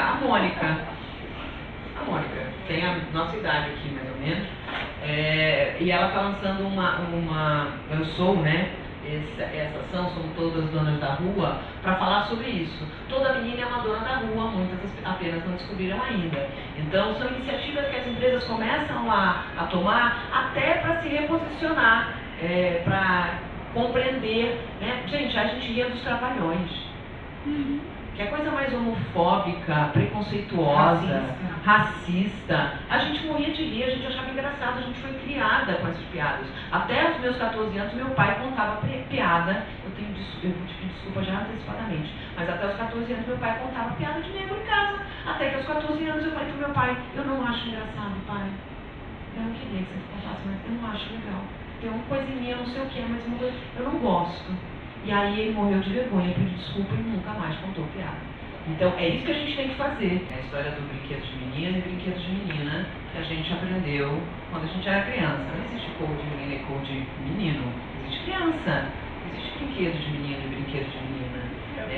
Speaker 8: tem a nossa idade aqui mais ou menos, e ela está lançando eu sou, né, essa ação, somos todas donas da rua, para falar sobre isso. Toda menina é uma dona da rua, muitas apenas não descobriram ainda. Então são iniciativas que as empresas começam a tomar até para se reposicionar, para compreender, né? Gente, a gente ria dos trapalhões. Que é a coisa mais homofóbica, preconceituosa, racista. A gente morria de rir, a gente achava engraçado, a gente foi criada com essas piadas. Até os meus 14 anos, meu pai contava piada, eu vou te pedir desculpa já antecipadamente, mas até os 14 anos meu pai contava piada de negro em casa. Até que aos 14 anos eu falei pro meu pai, eu não acho engraçado, pai. Eu não queria que você contasse, mas eu não acho legal. Tem uma coisa em mim, eu não sei o que é, mas eu não gosto. E aí ele morreu de vergonha, pediu desculpa e nunca mais contou piada. Então é isso que a gente tem que fazer. É a história do brinquedo de menina e brinquedo de menina que a gente aprendeu quando a gente era criança. Não existe cor de menina e cor de menino. Existe criança. Existe brinquedo de menino e brinquedo de menina.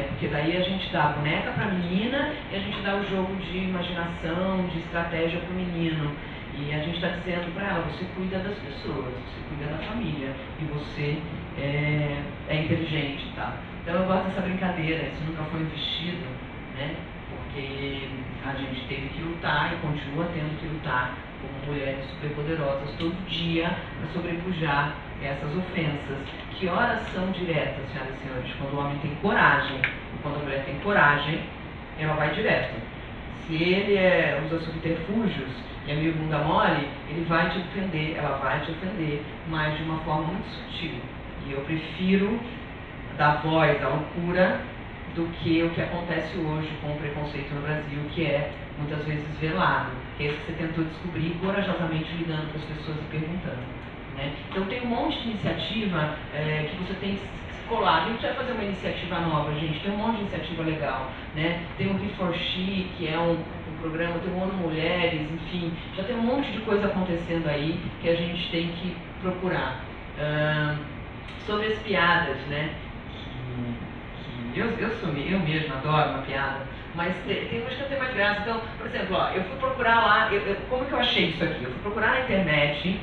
Speaker 8: Porque daí a gente dá a boneca para a menina e a gente dá o jogo de imaginação, de estratégia para o menino. E a gente está dizendo para ela, você cuida das pessoas, você cuida da família e você é inteligente, tá? Então eu gosto dessa brincadeira, isso nunca foi investido, né? Porque a gente teve que lutar e continua tendo que lutar como mulheres superpoderosas todo dia para sobrepujar essas ofensas, que horas são diretas, senhoras e senhores, quando o homem tem coragem, e quando a mulher tem coragem, ela vai direto. Se ele usa subterfúgios, e é meio bunda mole, ele vai te ofender, ela vai te ofender, mas de uma forma muito sutil. E eu prefiro dar voz à loucura do que o que acontece hoje com o preconceito no Brasil, que é muitas vezes velado, que é esse que você tentou descobrir corajosamente ligando para as pessoas e perguntando. Né? Então tem um monte de iniciativa que você tem que se colar. A gente vai fazer uma iniciativa nova, gente, tem um monte de iniciativa legal. Né? Tem o He4She, que é um programa, tem o ONU Mulheres, enfim, já tem um monte de coisa acontecendo aí que a gente tem que procurar. Sobre as piadas, né? Eu mesma adoro uma piada, mas tem umas que eu tenho mais graça. Então, por exemplo, eu fui procurar lá, como que eu achei isso aqui? Eu fui procurar na internet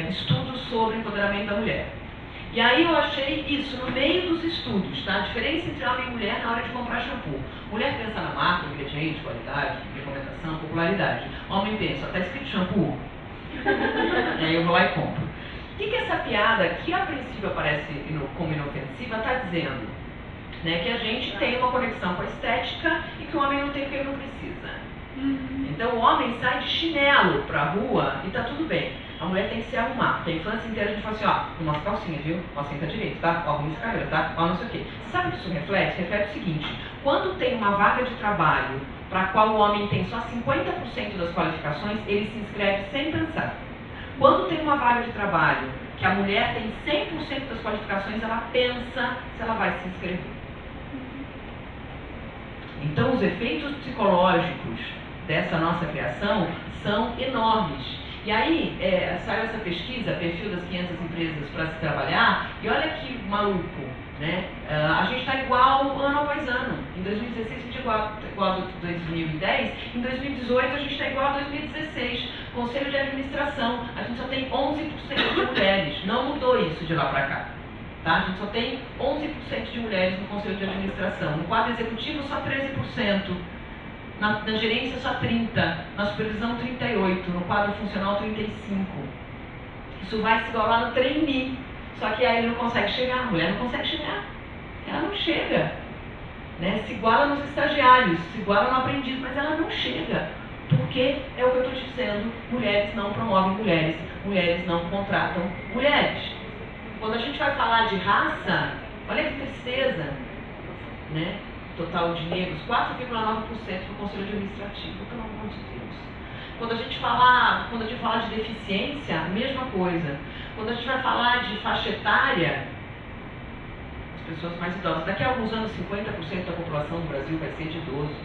Speaker 8: estudos sobre empoderamento da mulher. E aí eu achei isso no meio dos estudos, tá? A diferença entre homem e mulher na hora de comprar shampoo. Mulher pensa na marca, ingrediente, qualidade, recomendação, popularidade. Homem pensa, tá escrito shampoo? Aí eu vou lá e compro. O que essa piada, que a princípio aparece como inofensiva, está dizendo? Né? Que a gente tem uma conexão com a estética e que o homem não tem porque ele não precisa. Então o homem sai de chinelo pra rua e tá tudo bem. A mulher tem que se arrumar, porque a infância inteira a gente fala assim, umas calcinhas, viu? Ó, senta direito, tá? Ó, arruma esse cabelo, tá? Ó, não sei o quê. Sabe o que isso reflete? Reflete o seguinte, quando tem uma vaga de trabalho para a qual o homem tem só 50% das qualificações, ele se inscreve sem pensar. Quando tem uma vaga de trabalho que a mulher tem 100% das qualificações, ela pensa se ela vai se inscrever. Então os efeitos psicológicos dessa nossa criação são enormes. E aí, saiu essa pesquisa, perfil das 500 empresas para se trabalhar, e olha que maluco, né? A gente está igual ano após ano. Em 2016 a gente é igual a 2010, em 2018 a gente está igual a 2016. Conselho de administração, a gente só tem 11% de mulheres, não mudou isso de lá para cá. Tá? A gente só tem 11% de mulheres no conselho de administração, no quadro executivo só 13%. Na gerência só 30%, na supervisão 38%, no quadro funcional 35%. Isso vai se igualar no trainee, só que aí ele não consegue chegar, a mulher não consegue chegar, ela não chega. Né? Se iguala nos estagiários, se iguala no aprendiz, mas ela não chega. Porque é o que eu estou te dizendo, mulheres não promovem mulheres, mulheres não contratam mulheres. Quando a gente vai falar de raça, olha que tristeza, né? Total de negros, 4,9% no Conselho Administrativo, pelo amor de Deus. Quando a gente falar de deficiência, a mesma coisa. Quando a gente vai falar de faixa etária, as pessoas mais idosas, daqui a alguns anos 50% da população do Brasil vai ser de idoso.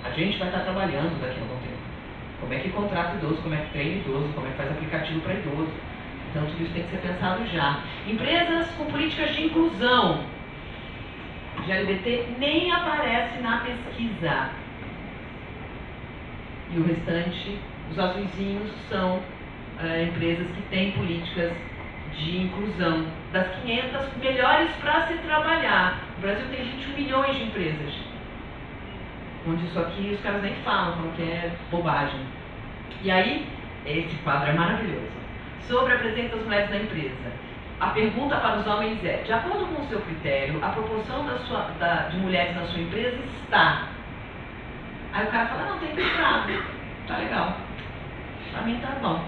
Speaker 8: A gente vai estar trabalhando daqui a algum tempo. Como é que contrata idoso, como é que treina idoso, como é que faz aplicativo para idoso. Então tudo isso tem que ser pensado já. Empresas com políticas de inclusão. GLBT nem aparece na pesquisa. E o restante, os azuizinhos, são empresas que têm políticas de inclusão. Das 500 melhores para se trabalhar. O Brasil tem 21 milhões de empresas. Onde isso aqui os caras nem falam que é bobagem. E aí, esse quadro é maravilhoso. Sobre a presença das mulheres na empresa. A pergunta para os homens é, de acordo com o seu critério, a proporção de mulheres na sua empresa está. Aí o cara fala, não, tem equilibrado. Tá legal. Pra mim tá bom.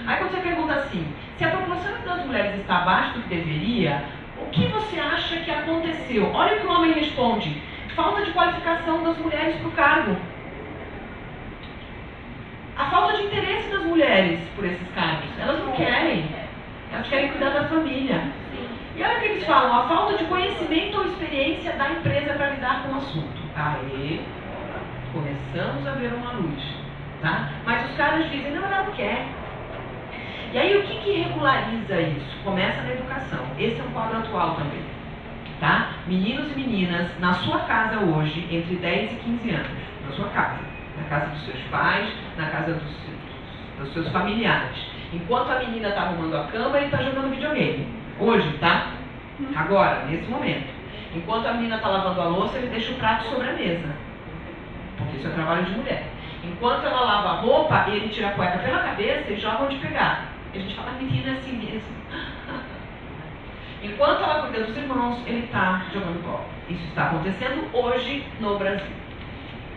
Speaker 8: Aí quando você pergunta assim, se a proporção das mulheres está abaixo do que deveria, o que você acha que aconteceu? Olha o que o homem responde. Falta de qualificação das mulheres para o cargo. A falta de interesse das mulheres por esses cargos. Elas não querem. Elas querem cuidar da família. E olha o que eles falam, a falta de conhecimento ou experiência da empresa para lidar com o assunto. Aí, começamos a ver uma luz. Tá? Mas os caras dizem, não, ela não quer. E aí o que regulariza isso? Começa na educação. Esse é um quadro atual também. Tá? Meninos e meninas, na sua casa hoje, entre 10 e 15 anos, na sua casa, na casa dos seus pais, na casa dos seus familiares. Enquanto a menina está arrumando a cama, ele está jogando videogame. Hoje, tá? Agora, nesse momento. Enquanto a menina está lavando a louça, ele deixa o prato sobre a mesa. Porque isso é trabalho de mulher. Enquanto ela lava a roupa, ele tira a cueca pela cabeça e joga onde pegar. E a gente fala, menina, é assim mesmo. Enquanto ela cuida dos irmãos, ele está jogando bola. Isso está acontecendo hoje no Brasil.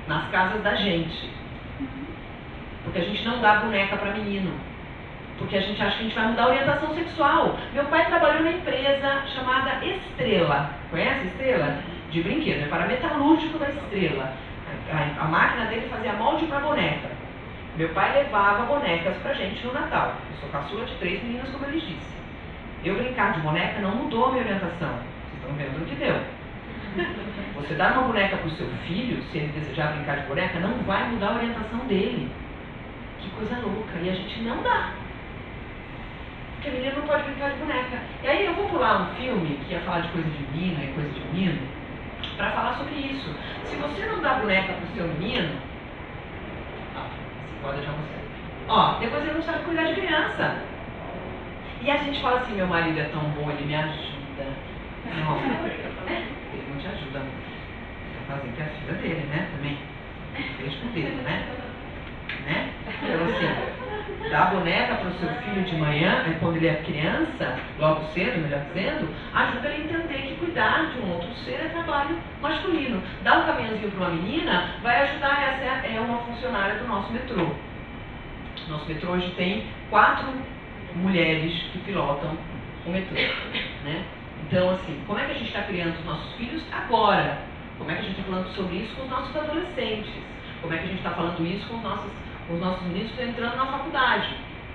Speaker 8: Nas casas da gente. Porque a gente não dá boneca para menino. Porque a gente acha que a gente vai mudar a orientação sexual. Meu pai trabalhou na empresa chamada Estrela. Conhece Estrela? De brinquedo. É para metalúrgico da Estrela. A máquina dele fazia molde para boneca. Meu pai levava bonecas pra gente no Natal. Eu sou caçula de 3 meninas, como eles disse. Eu brincar de boneca não mudou a minha orientação. Vocês estão vendo o que deu. Você dar uma boneca pro seu filho, se ele desejar brincar de boneca, não vai mudar a orientação dele. Que coisa louca. E a gente não dá. Porque a menina não pode brincar de boneca. E aí eu vou pular um filme que ia falar de coisa de menina e coisa de menino, para falar sobre isso. Se você não dá boneca pro seu menino, se pode deixar você. Depois ele não sabe cuidar de criança. E a gente fala assim, meu marido é tão bom, ele me ajuda. Não, ele não te ajuda. Vai fazer que é a filha dele, né? Também. Fez com o dedo, né? Então assim, dá a boneca para o seu filho de manhã, quando ele é criança, logo cedo, melhor dizendo, ajuda ele a entender que cuidar de um outro ser é trabalho masculino. Dá um caminhãozinho para uma menina, vai ajudar, essa é uma funcionária do nosso metrô. Nosso metrô hoje tem 4 mulheres que pilotam o metrô. Né? Então, assim, como é que a gente está criando os nossos filhos agora? Como é que a gente está falando sobre isso com os nossos adolescentes? Como é que a gente está falando isso com os nossos meninos que estão entrando na faculdade?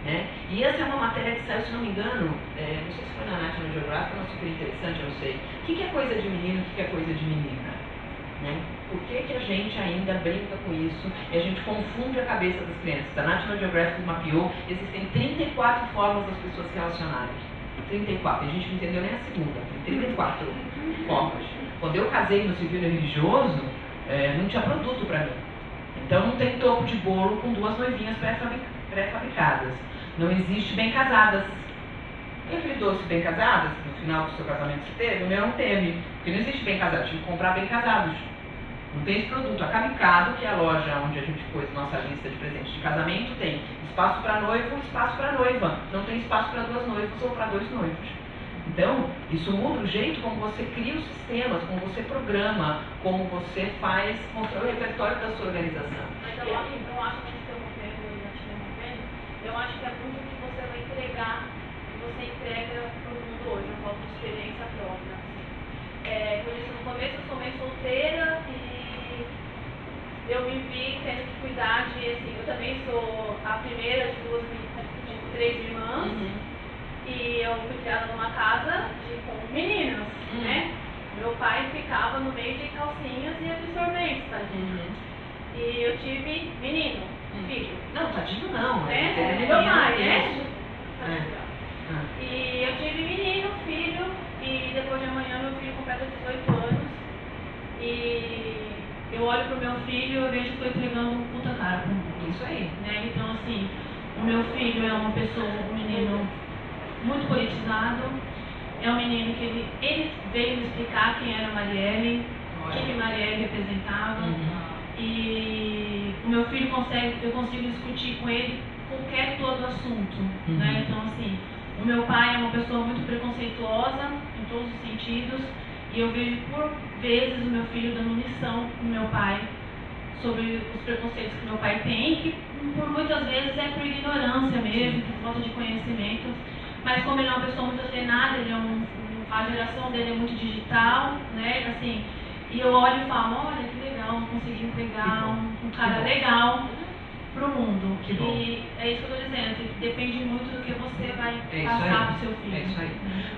Speaker 8: Né? E essa é uma matéria que saiu, se não me engano, não sei se foi na National Geographic, mas super interessante, eu não sei. O que é coisa de menino e o que é coisa de menina? Né? Por que a gente ainda brinca com isso e a gente confunde a cabeça das crianças? A National Geographic mapeou, existem 34 formas das pessoas se relacionarem. 34, a gente não entendeu nem a segunda, tem 34 formas. Quando eu casei no civil e religioso, não tinha produto para mim. Então não tem topo de bolo com 2 noivinhas pré-fabricadas. Não existe bem casadas. Tem aquele doce bem casadas, que no final do seu casamento você teve, o meu não teve. Porque não existe bem casado, tive que comprar bem casados. Não tem esse produto. A Kamikado, que é a loja onde a gente pôs nossa lista de presentes de casamento, tem espaço para noivo, espaço para noiva. Não tem espaço para 2 noivos ou para 2 noivos. Então, isso muda o jeito como você cria os sistemas, como você programa, como você faz, constrói o repertório da sua organização.
Speaker 7: Mas eu acho que é muito o que você vai entregar, que você entrega para o mundo hoje, eu falo de experiência própria. Por isso, no começo eu sou meio solteira e eu me vi tendo que cuidar de, assim, eu também sou a primeira de 3 irmãs. E eu fui criada numa casa com meninas, né? Meu pai ficava no meio de calcinhas e absorventes, tadinho. E eu tive menino, filho.
Speaker 8: Não, tadinho não,
Speaker 7: né? Meu pai, né? E eu tive menino, filho, e depois de amanhã meu filho completa 18 anos. E eu olho pro meu filho e eu vejo que estou entregando um puta cara pro mundo.
Speaker 8: Isso aí.
Speaker 7: Né? Então, assim, o meu filho é uma pessoa, um menino muito politizado, é um menino que ele veio me explicar quem era a Marielle, o que Marielle representava, e o meu filho eu consigo discutir com ele qualquer todo assunto, né? Então, assim, o meu pai é uma pessoa muito preconceituosa em todos os sentidos, e eu vejo por vezes o meu filho dando lição pro meu pai sobre os preconceitos que meu pai tem, que por muitas vezes é por ignorância mesmo, por falta de conhecimento. Mas como ele é uma pessoa muito alienada, a geração dele é muito digital, né? Assim, e eu olho e falo, olha que legal, consegui entregar um cara legal pro mundo. E é isso que eu estou dizendo, depende muito do que você vai passar pro seu filho.
Speaker 8: É isso aí.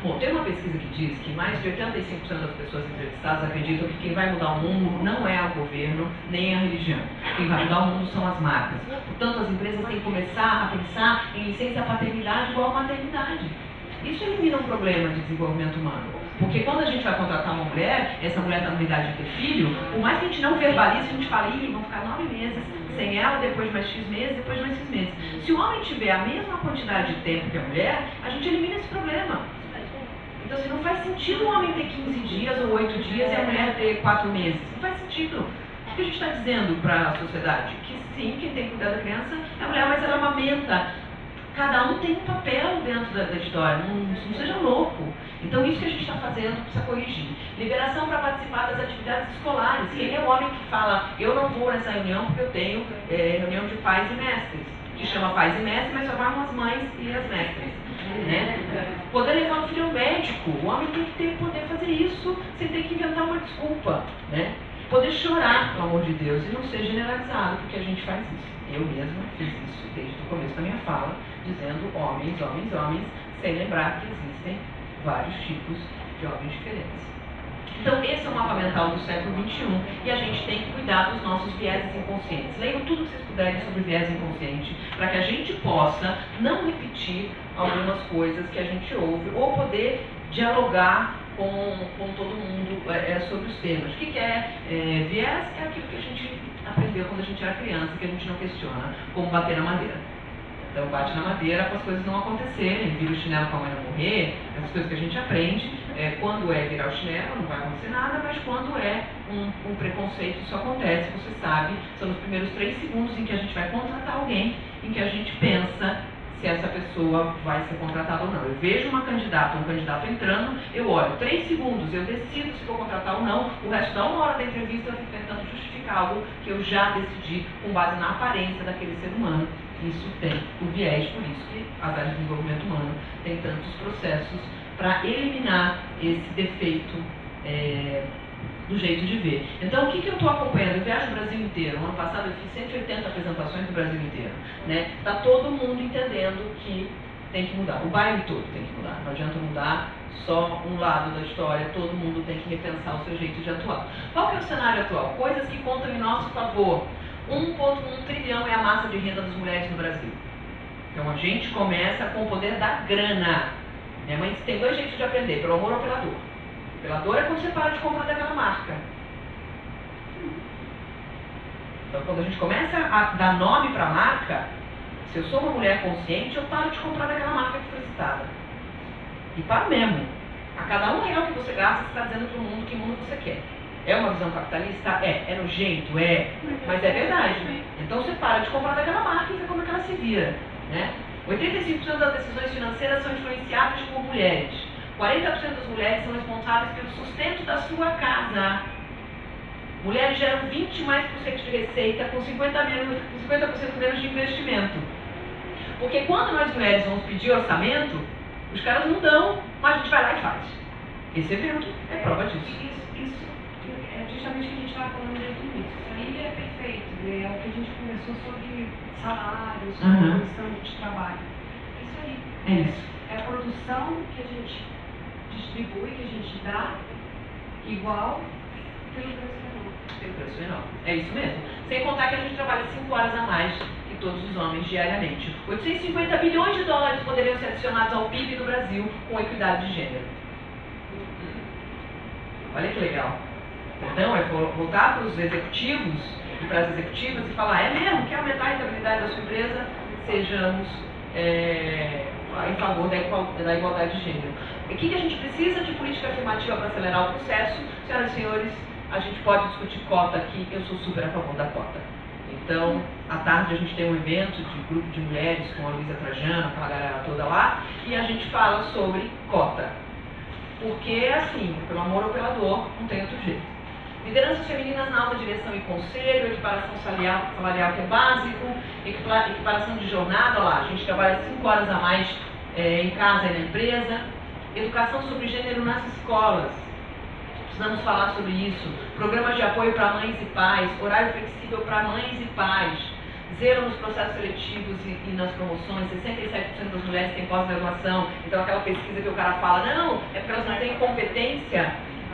Speaker 8: Bom, tem uma pesquisa que diz que mais de 85% das pessoas entrevistadas acreditam que quem vai mudar o mundo não é o governo, nem a religião. Quem vai mudar o mundo são as marcas. Portanto, as empresas têm que começar a pensar em licença paternidade igual a maternidade. Isso elimina um problema de desenvolvimento humano. Porque quando a gente vai contratar uma mulher, essa mulher está na idade de ter filho, por mais que a gente não verbalize, a gente fala, vão ficar 9 meses sem ela, depois mais X meses, depois mais X meses. Se o homem tiver a mesma quantidade de tempo que a mulher, a gente elimina esse problema. Então, assim, não faz sentido o homem ter 15 dias ou 8 dias e a mulher ter 4 meses. Não faz sentido. O que a gente está dizendo para a sociedade? Que sim, quem tem que cuidar da criança é a mulher, mas ela amamenta. Cada um tem um papel dentro da história, não seja louco. Então, isso que a gente está fazendo precisa corrigir. Liberação para participar das atividades escolares. Quem é o homem que fala, eu não vou nessa reunião porque eu tenho reunião de pais e mestres, que chama pais e mestres, mas só vão as mães e as mestres. Né? Poder levar o filho ao médico, o homem tem que ter poder fazer isso sem ter que inventar uma desculpa. Né? Poder chorar, pelo amor de Deus, e não ser generalizado, porque a gente faz isso. Eu mesma fiz isso desde o começo da minha fala, dizendo homens, homens, homens, sem lembrar que existem vários tipos de homens diferentes. Então, esse é o mapa mental do século XXI e a gente tem que cuidar dos nossos vieses inconscientes. Leiam tudo que vocês puderem sobre viés inconsciente, para que a gente possa não repetir algumas coisas que a gente ouve, ou poder dialogar com todo mundo sobre os temas. O que é viés? É aquilo que a gente aprendeu quando a gente era criança, que a gente não questiona, como bater na madeira. Então bate na madeira para as coisas não acontecerem, vira o chinelo para a mãe não morrer, essas coisas que a gente aprende. Quando é virar o chinelo não vai acontecer nada, mas quando é um preconceito, isso acontece, você sabe, são os primeiros 3 segundos em que a gente vai contratar alguém, em que a gente pensa se essa pessoa vai ser contratada ou não. Eu vejo um candidato entrando, eu olho 3 segundos, eu decido se vou contratar ou não, o resto da 1 hora da entrevista eu fico tentando justificar algo que eu já decidi com base na aparência daquele ser humano. Isso tem o viés, por isso que as áreas de desenvolvimento humano tem tantos processos para eliminar esse defeito do jeito de ver. Então, o que eu estou acompanhando? Eu viajo o Brasil inteiro. No ano passado eu fiz 180 apresentações do Brasil inteiro. Está todo mundo entendendo que tem que mudar. O bairro todo tem que mudar. Não adianta mudar só um lado da história, todo mundo tem que repensar o seu jeito de atuar. Qual que é o cenário atual? Coisas que contam em nosso favor. 1,1 trilhão é a massa de renda das mulheres no Brasil. Então a gente começa com o poder da grana. Minha mãe tem 2 jeitos de aprender, pelo amor ou pela dor. Pela dor é quando você para de comprar daquela marca. Então quando a gente começa a dar nome para a marca, se eu sou uma mulher consciente, eu paro de comprar daquela marca que foi citada. E paro mesmo. A cada R$1 que você gasta, você está dizendo para o mundo que mundo você quer. É uma visão capitalista? É nojento? É. Mas é verdade. Então você para de comprar daquela marca e vê como é que ela se vira. Né? 85% das decisões financeiras são influenciadas por mulheres. 40% das mulheres são responsáveis pelo sustento da sua casa. Mulheres geram 20% mais de receita com 50% menos de investimento. Porque quando nós mulheres vamos pedir orçamento, os caras não dão, mas a gente vai lá e faz. Esse evento é prova disso.
Speaker 4: Isso é justamente o que a gente estava falando desde o início. Isso aí é perfeito. É o que a gente conversou sobre salários, sobre condição de trabalho. Isso aí.
Speaker 8: É isso.
Speaker 4: É a produção que a gente distribui, que a gente dá, igual pelo preço menor.
Speaker 8: Pelo preço menor. É isso mesmo. Sem contar que a gente trabalha 5 horas a mais que todos os homens diariamente. 850 bilhões de dólares poderiam ser adicionados ao PIB do Brasil com equidade de gênero. Olha que legal. Então, é voltar para os executivos e para as executivas e falar, é mesmo, quer aumentar a rentabilidade da sua empresa? Sejamos em favor da igualdade de gênero. O que a gente precisa de política afirmativa para acelerar o processo? Senhoras e senhores, a gente pode discutir cota aqui, eu sou super a favor da cota. Então, à tarde a gente tem um evento de grupo de mulheres com a Luísa Trajano, aquela galera toda lá, e a gente fala sobre cota. Porque, assim, pelo amor ou pela dor, não tem outro jeito. Lideranças femininas na alta direção e conselho, equiparação salarial que é básico, equiparação de jornada, olha lá, a gente trabalha 5 horas a mais em casa e na empresa, educação sobre gênero nas escolas, precisamos falar sobre isso, programas de apoio para mães e pais, horário flexível para mães e pais, zero nos processos seletivos e nas promoções, 67% das mulheres têm pós-graduação, então aquela pesquisa que o cara fala, não, é porque elas não têm competência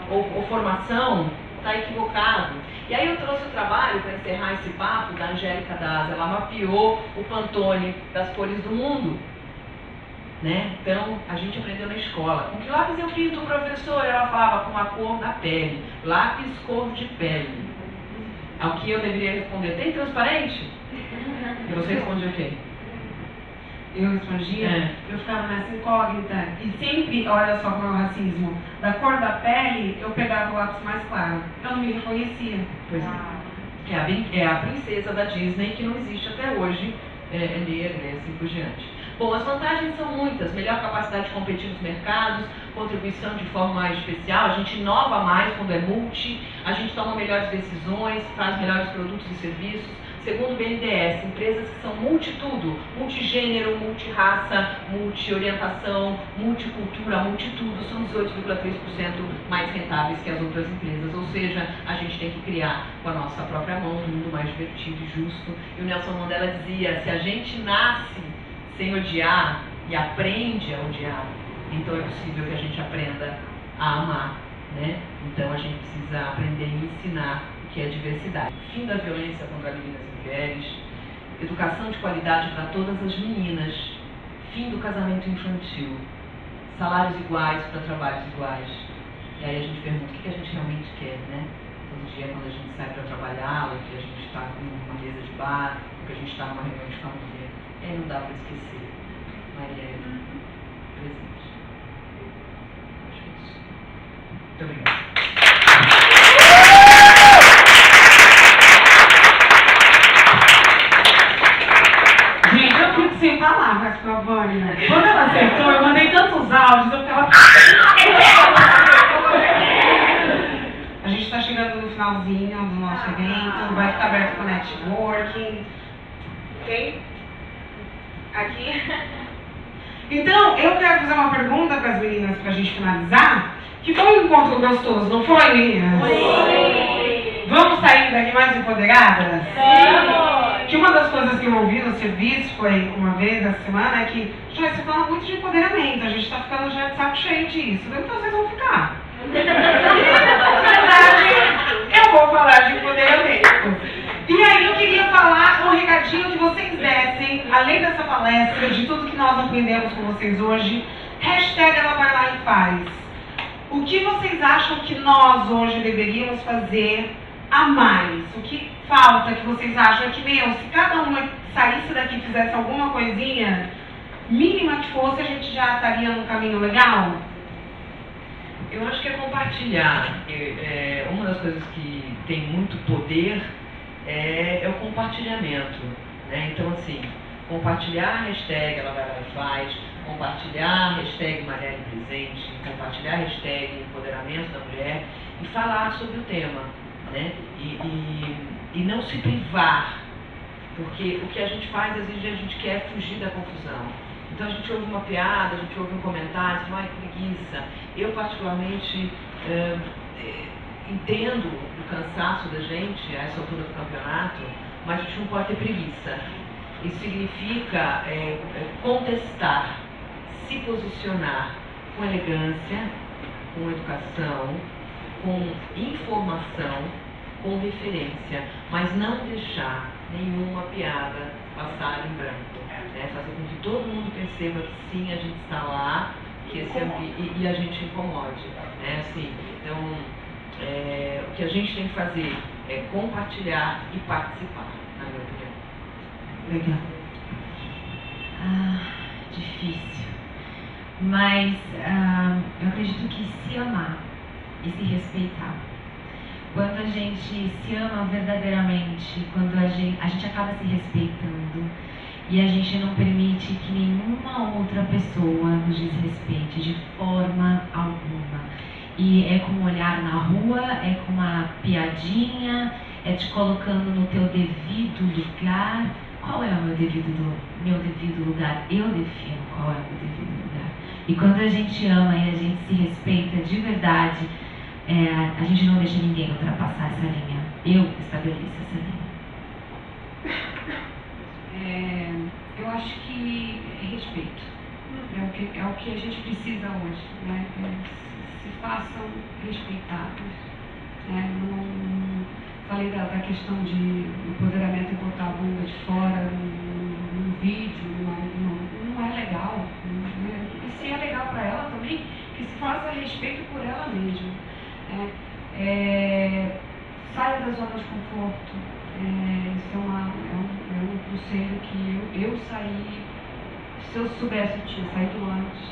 Speaker 8: ou formação, está equivocado. E aí eu trouxe o trabalho, para encerrar esse papo, da Angélica Daza, ela mapeou o Pantone das cores do mundo. Né? Então, a gente aprendeu na escola. Com que lápis eu pinto, professor? Ela falava com a cor da pele. Lápis cor de pele. Ao que eu deveria responder, tem transparente? E você responde o quê?
Speaker 1: Eu respondia, eu ficava nessa incógnita. E sempre, olha só como é o racismo, da cor da pele, eu pegava o lápis mais claro. Eu não me reconhecia.
Speaker 8: Pois é. É a princesa da Disney que não existe até hoje, negra e assim por diante. Bom, as vantagens são muitas, melhor capacidade de competir nos mercados, contribuição de forma especial, a gente inova mais quando é multi, a gente toma melhores decisões, faz melhores produtos e serviços. Segundo o BNDES, empresas que são multitudo, multigênero, multirraça, multiorientação, multicultura, multitudo, são 18,3% mais rentáveis que as outras empresas. Ou seja, a gente tem que criar com a nossa própria mão um mundo mais divertido e justo. E o Nelson Mandela dizia, se a gente nasce sem odiar e aprende a odiar, então é possível que a gente aprenda a amar, né? Então a gente precisa aprender e ensinar o que é diversidade. Fim da violência contra meninas e mulheres, educação de qualidade para todas as meninas, fim do casamento infantil, salários iguais para trabalhos iguais. E aí a gente pergunta o que a gente realmente quer, né? Todo dia quando a gente sai para trabalhar, ou que a gente está numa mesa de bar, ou que a gente está numa reunião de família. Não dá para esquecer. Marielle, presente. Acho que é isso. Muito obrigada.
Speaker 1: Gente, eu fico sem palavras com a Vânia. Quando ela acertou, eu mandei tantos áudios, eu ficava... A gente está chegando no finalzinho do nosso evento, vai ficar aberto para networking. Ok? Aqui. Então, eu quero fazer uma pergunta para as meninas para a gente finalizar. Que foi um encontro gostoso, não foi, meninas?
Speaker 6: Sim!
Speaker 1: Vamos sair daqui mais empoderadas?
Speaker 6: Vamos!
Speaker 1: que uma das coisas que eu ouvi no serviço foi, uma vez essa semana, é que, Joyce, você fala muito de empoderamento, a gente está ficando já de saco cheio disso. Então vocês vão ficar. Na verdade, eu vou falar de empoderamento. E aí eu queria falar um recadinho que vocês dessem, além dessa palestra, de tudo que nós aprendemos com vocês hoje, hashtag ela vai lá e faz. O que vocês acham que nós hoje deveríamos fazer a mais? O que falta que vocês acham? É que, se cada uma saísse daqui e fizesse alguma coisinha, mínima que fosse, a gente já estaria num caminho legal?
Speaker 3: Eu acho que é compartilhar. Uma das coisas que tem muito poder é o compartilhamento, né? Então, assim, compartilhar a hashtag ela vai lá e faz, compartilhar a hashtag Marielle Presente, compartilhar a hashtag Empoderamento da Mulher e falar sobre o tema, né? E não se privar, porque o que a gente faz, às vezes, a gente quer fugir da confusão. Então a gente ouve uma piada, a gente ouve um comentário, diz, ai, que preguiça. Eu, particularmente, entendo o cansaço da gente a essa altura do campeonato, mas a gente não pode ter preguiça. Isso significa contestar, se posicionar com elegância, com educação, com informação, com referência, mas não deixar nenhuma piada passar em branco. Né? Fazer com que todo mundo perceba que sim, a gente está lá e a gente incomode. Né? Assim, então, o que a gente tem que fazer é compartilhar e participar, na minha opinião.
Speaker 1: Legal.
Speaker 2: Difícil. Mas eu acredito que se amar e se respeitar. Quando a gente se ama verdadeiramente, quando a gente acaba se respeitando e a gente não permite que nenhuma outra pessoa nos desrespeite de forma alguma. E é com um olhar na rua, é com uma piadinha, é te colocando no teu devido lugar. Qual é o meu devido lugar? Eu defino qual é o meu devido lugar. E quando a gente ama e a gente se respeita de verdade, a gente não deixa ninguém ultrapassar essa linha. Eu estabeleço essa linha.
Speaker 4: Eu acho que respeito. É o que a gente precisa hoje, né? Se façam respeitados. Não falei da questão de empoderamento e botar a bunda de fora num vídeo, não é legal. E se é legal para ela também, que se faça respeito por ela mesma. Saia da zona de conforto. Isso é um conselho que eu saí. Se eu soubesse, eu tinha saído antes.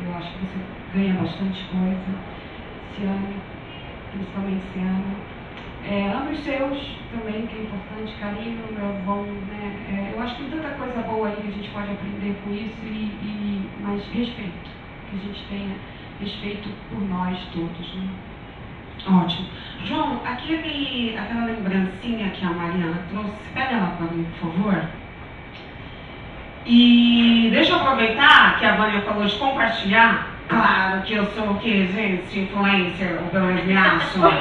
Speaker 4: Eu acho que você ganha bastante coisa. Se ame, principalmente se ama. Ame os seus também, que é importante. Carinho é bom, né? Eu acho que tem tanta coisa boa aí que a gente pode aprender com isso, mas respeito. Que a gente tenha respeito por nós todos, né?
Speaker 1: Ótimo. João, aquela lembrancinha que a Mariana trouxe, pega ela para mim, por favor. E deixa eu aproveitar que a Vânia falou de compartilhar. Claro que eu sou o quê, gente? Influencer, ou pelo menos me acho. Claro.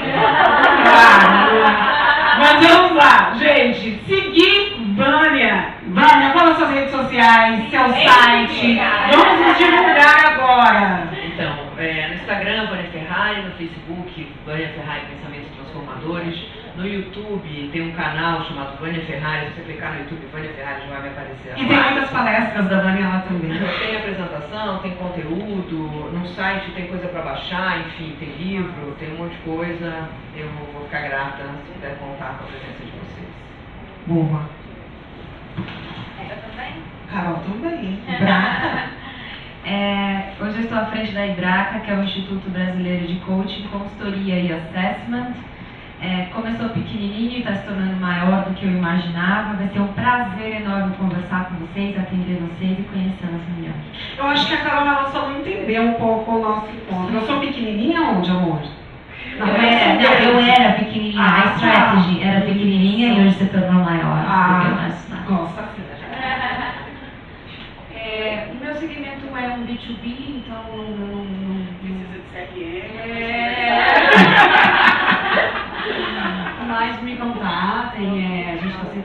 Speaker 1: Mas vamos lá, gente. Seguir Vânia. Vânia, qual as suas redes sociais, seu site? Vamos divulgar agora.
Speaker 3: Então, no Instagram, Vânia Ferrari, no Facebook, Vânia Ferrari Pensamentos Transformadores. No YouTube tem um canal chamado Vânia Ferrari. Se você clicar no YouTube, Vânia Ferrari já vai me aparecer.
Speaker 1: E tem muitas palestras da Vânia lá também.
Speaker 3: Tem apresentação, tem conteúdo, no site tem coisa para baixar, enfim, tem livro, tem um monte de coisa. Eu vou ficar grata se puder contar com a presença de vocês.
Speaker 1: Boa.
Speaker 6: Eu também?
Speaker 1: Carol também. Brava.
Speaker 2: Hoje eu estou à frente da IBRACA, que é o Instituto Brasileiro de Coaching, Consultoria e Assessment. Começou pequenininho e está se tornando maior do que eu imaginava. Vai ser um prazer enorme conversar com vocês, atender vocês e conhecer a nossa reunião.
Speaker 1: Eu acho que a Carol ela só não entendeu um pouco o nosso encontro. Eu sou pequenininha onde, amor?
Speaker 2: Eu era pequenininha. A strategy era pequenininha e hoje se tornou maior.
Speaker 1: Gosta assim.
Speaker 4: O meu segmento é um B2B, então não
Speaker 5: Precisa de CRM.
Speaker 4: Mas me contatem, a gente está sempre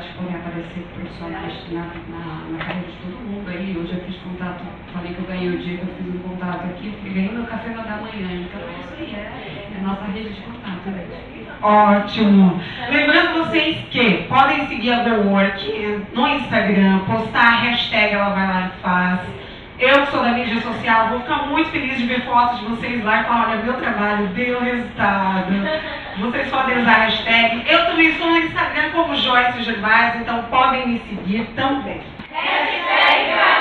Speaker 4: oportunidade de poder aparecer profissionais na carreira de todo mundo aí. Hoje eu fiz contato, falei que eu ganhei o dia que eu fiz um contato aqui, porque ganhei meu café da manhã. Então é isso aí, é a nossa rede de contato, né?
Speaker 1: Ótimo! Lembrando vocês que podem seguir a GoWork no Instagram, postar a hashtag, ela vai lá e faz. Eu que sou da mídia social, vou ficar muito feliz de ver fotos de vocês lá e falar, olha, meu trabalho deu resultado. Vocês podem usar a hashtag. Eu também estou no Instagram como Joyce Gervais, então podem me seguir também.
Speaker 6: Hashtag